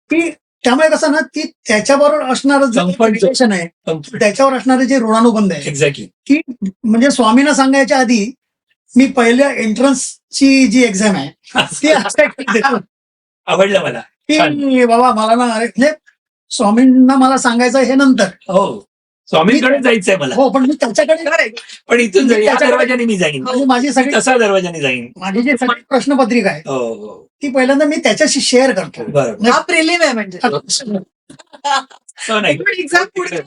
Speaker 3: की त्यामुळे कसं ना की त्याच्याबरोबर असणारं जे
Speaker 4: Comfort zone.
Speaker 3: रिलेशन आहे त्याच्यावर असणारे जे ऋणानुबंध आहे
Speaker 4: एक्झॅक्टली.
Speaker 3: की म्हणजे स्वामींना सांगायच्या आधी मी पहिल्या एंट्रन्सची जी एक्झाम आहे ती aspect देतो
Speaker 4: आवडलं मला. छान.
Speaker 3: की बाबा मला ना अरे म्हणजे स्वामींना मला सांगायचं हे नंतर.
Speaker 4: हो. स्वामींकडे जायचंय मला.
Speaker 3: हो पण मी त्याच्याकडे
Speaker 1: करेक्ट.
Speaker 4: पण इथून जाईल या
Speaker 3: त्याच्याकडे-
Speaker 4: दरवाजाने मी जाईन.
Speaker 3: म्हणजे माझी सगळी
Speaker 4: तसा दरवाजाने जाईन.
Speaker 3: माझी जी सगळी प्रश्नपत्रिका आहे
Speaker 4: हो हो.
Speaker 3: ती पहिल्यांदा मी त्याच्याशी शेअर करतो.
Speaker 4: बरोबर.
Speaker 1: हा प्रिलिम आहे म्हणजे.
Speaker 4: हो नाही.
Speaker 1: एक्झाम पुढे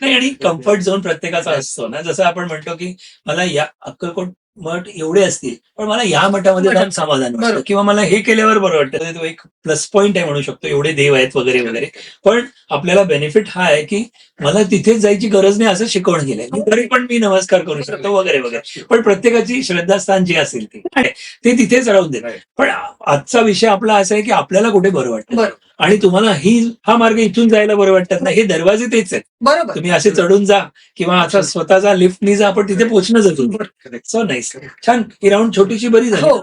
Speaker 4: नाही, आणि कम्फर्ट झोन प्रत्येकाचा असतो ना. जसं आपण म्हणतो की मला या अक्कलकोट मठ एवढे असतील पण मला या मठामध्ये जाऊन समाधान वाटतं
Speaker 1: बरोबर.
Speaker 4: किंवा मला हे केल्यावर बरं वाटतं. तो एक प्लस पॉईंट आहे म्हणू शकतो. एवढे देव आहेत वगैरे वगैरे. पण आपल्याला बेनिफिट हा आहे की मला तिथेच जायची गरज नाही असं शिकवण केलंय. तरी पण मी नमस्कार करू शकतो वगैरे वगैरे. पण प्रत्येकाची श्रद्धास्थान जे असेल ते तिथेच राहून दे. पण आजचा विषय आपला असा आहे की आपल्याला कुठे बरं वाटतं
Speaker 1: बरं.
Speaker 4: आणि तुम्हाला हा मार्ग इथून जायला बरं वाटतात ना. हे दरवाजे तेच आहेत.
Speaker 1: बरोबर.
Speaker 4: तुम्ही असे चढून जा किंवा असा स्वतःचा लिफ्टनी जा, आपण तिथे पोहोचणं जरूर. So nice. छान. ही राऊंड छोटीशी बरी झाली.
Speaker 1: हो.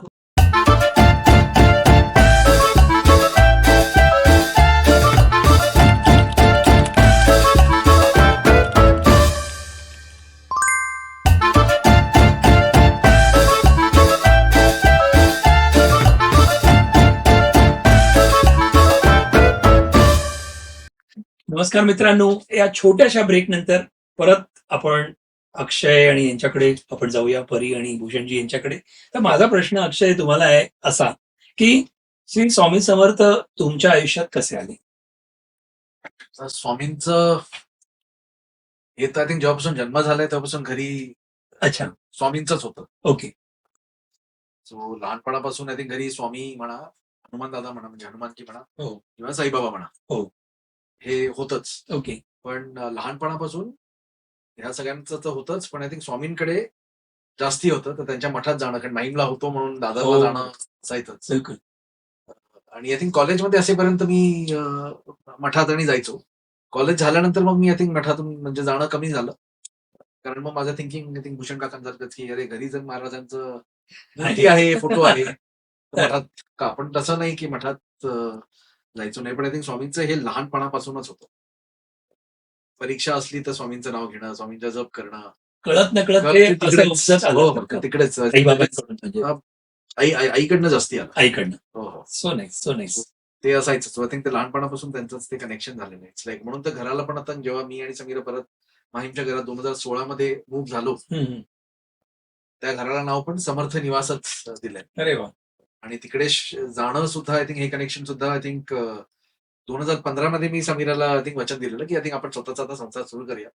Speaker 4: नमस्कार मित्रांनो. या छोट्याशा ब्रेक नंतर परत आपण अक्षय आणि यांच्याकडे आपण जाऊया, परी आणि भूषणजी यांच्याकडे. तर माझा प्रश्न अक्षय तुम्हाला आहे असा की श्री स्वामी समर्थ तुमच्या आयुष्यात कसे आले?
Speaker 2: स्वामींचं हे तर आय थिंक जेव्हापासून जन्म झालाय तेव्हापासून घरी
Speaker 4: अच्छा.
Speaker 2: स्वामींचंच होतं.
Speaker 4: ओके.
Speaker 2: सो लहानपणापासून आय थिंक घरी स्वामी म्हणा, हनुमान दादा म्हणा, म्हणजे हनुमानजी म्हणा
Speaker 4: हो.
Speaker 2: किंवा साईबाबा म्हणा,
Speaker 4: हो.
Speaker 2: हे होतच.
Speaker 4: ओके.
Speaker 2: पण लहानपणापासून ह्या सगळ्यांचं तर होतच, पण आय थिंक स्वामींकडे जास्ती होतं. तर त्यांच्या मठात जाणं, कारण माहीमला होतो म्हणून दादरला
Speaker 4: हो.
Speaker 2: जाणं असायचंच.
Speaker 4: बिलकुल.
Speaker 2: आणि आय थिंक कॉलेजमध्ये असेपर्यंत मी मठात आणि जायचो. कॉलेज झाल्यानंतर मग मी आय थिंक मठातून म्हणजे जाणं कमी झालं. कारण मग माझं थिंकिंग आय थिंक भूषण काकांसारखंच की अरे घरी जर महाराजांचं मूर्ती आहे, फोटो आहे, तर मठात का? पण तसं नाही की मठात जायचो नाही. पण आय थिंक स्वामींचं हे लहानपणापासूनच होतं. परीक्षा असली तर स्वामींचं नाव घेणं, स्वामींचा जप करणं.
Speaker 4: कळत नकळत ते असं
Speaker 2: तिकडेच
Speaker 4: उपजत आलं.
Speaker 2: हो, हो, तिकडेच
Speaker 4: साईबाबांकडून म्हणजे
Speaker 2: आईकडनं जास्ती आलं.
Speaker 4: आईकडनं.
Speaker 2: हो हो.
Speaker 4: So nice. So nice.
Speaker 2: ते असायचंच. आय थिंक ते लहानपणापासून त्यांचंच ते कनेक्शन झालेलं आहे. लाईक म्हणून तर घराला पण आता जेव्हा मी आणि समीरा परत माहीमच्या घरात 2016 मध्ये मूव्ह झालो, त्या घराला नाव पण समर्थ निवासच दिलंय.
Speaker 4: अरे वा.
Speaker 2: आणि तिकडे जाणं सुद्धा आय थिंक हे कनेक्शन सुद्धा आय थिंक 2015 मध्ये मी समीराला आय थिंक वचन दिलेलं की आय थिंक आपण स्वतःचा आता संसार सुरू करूया.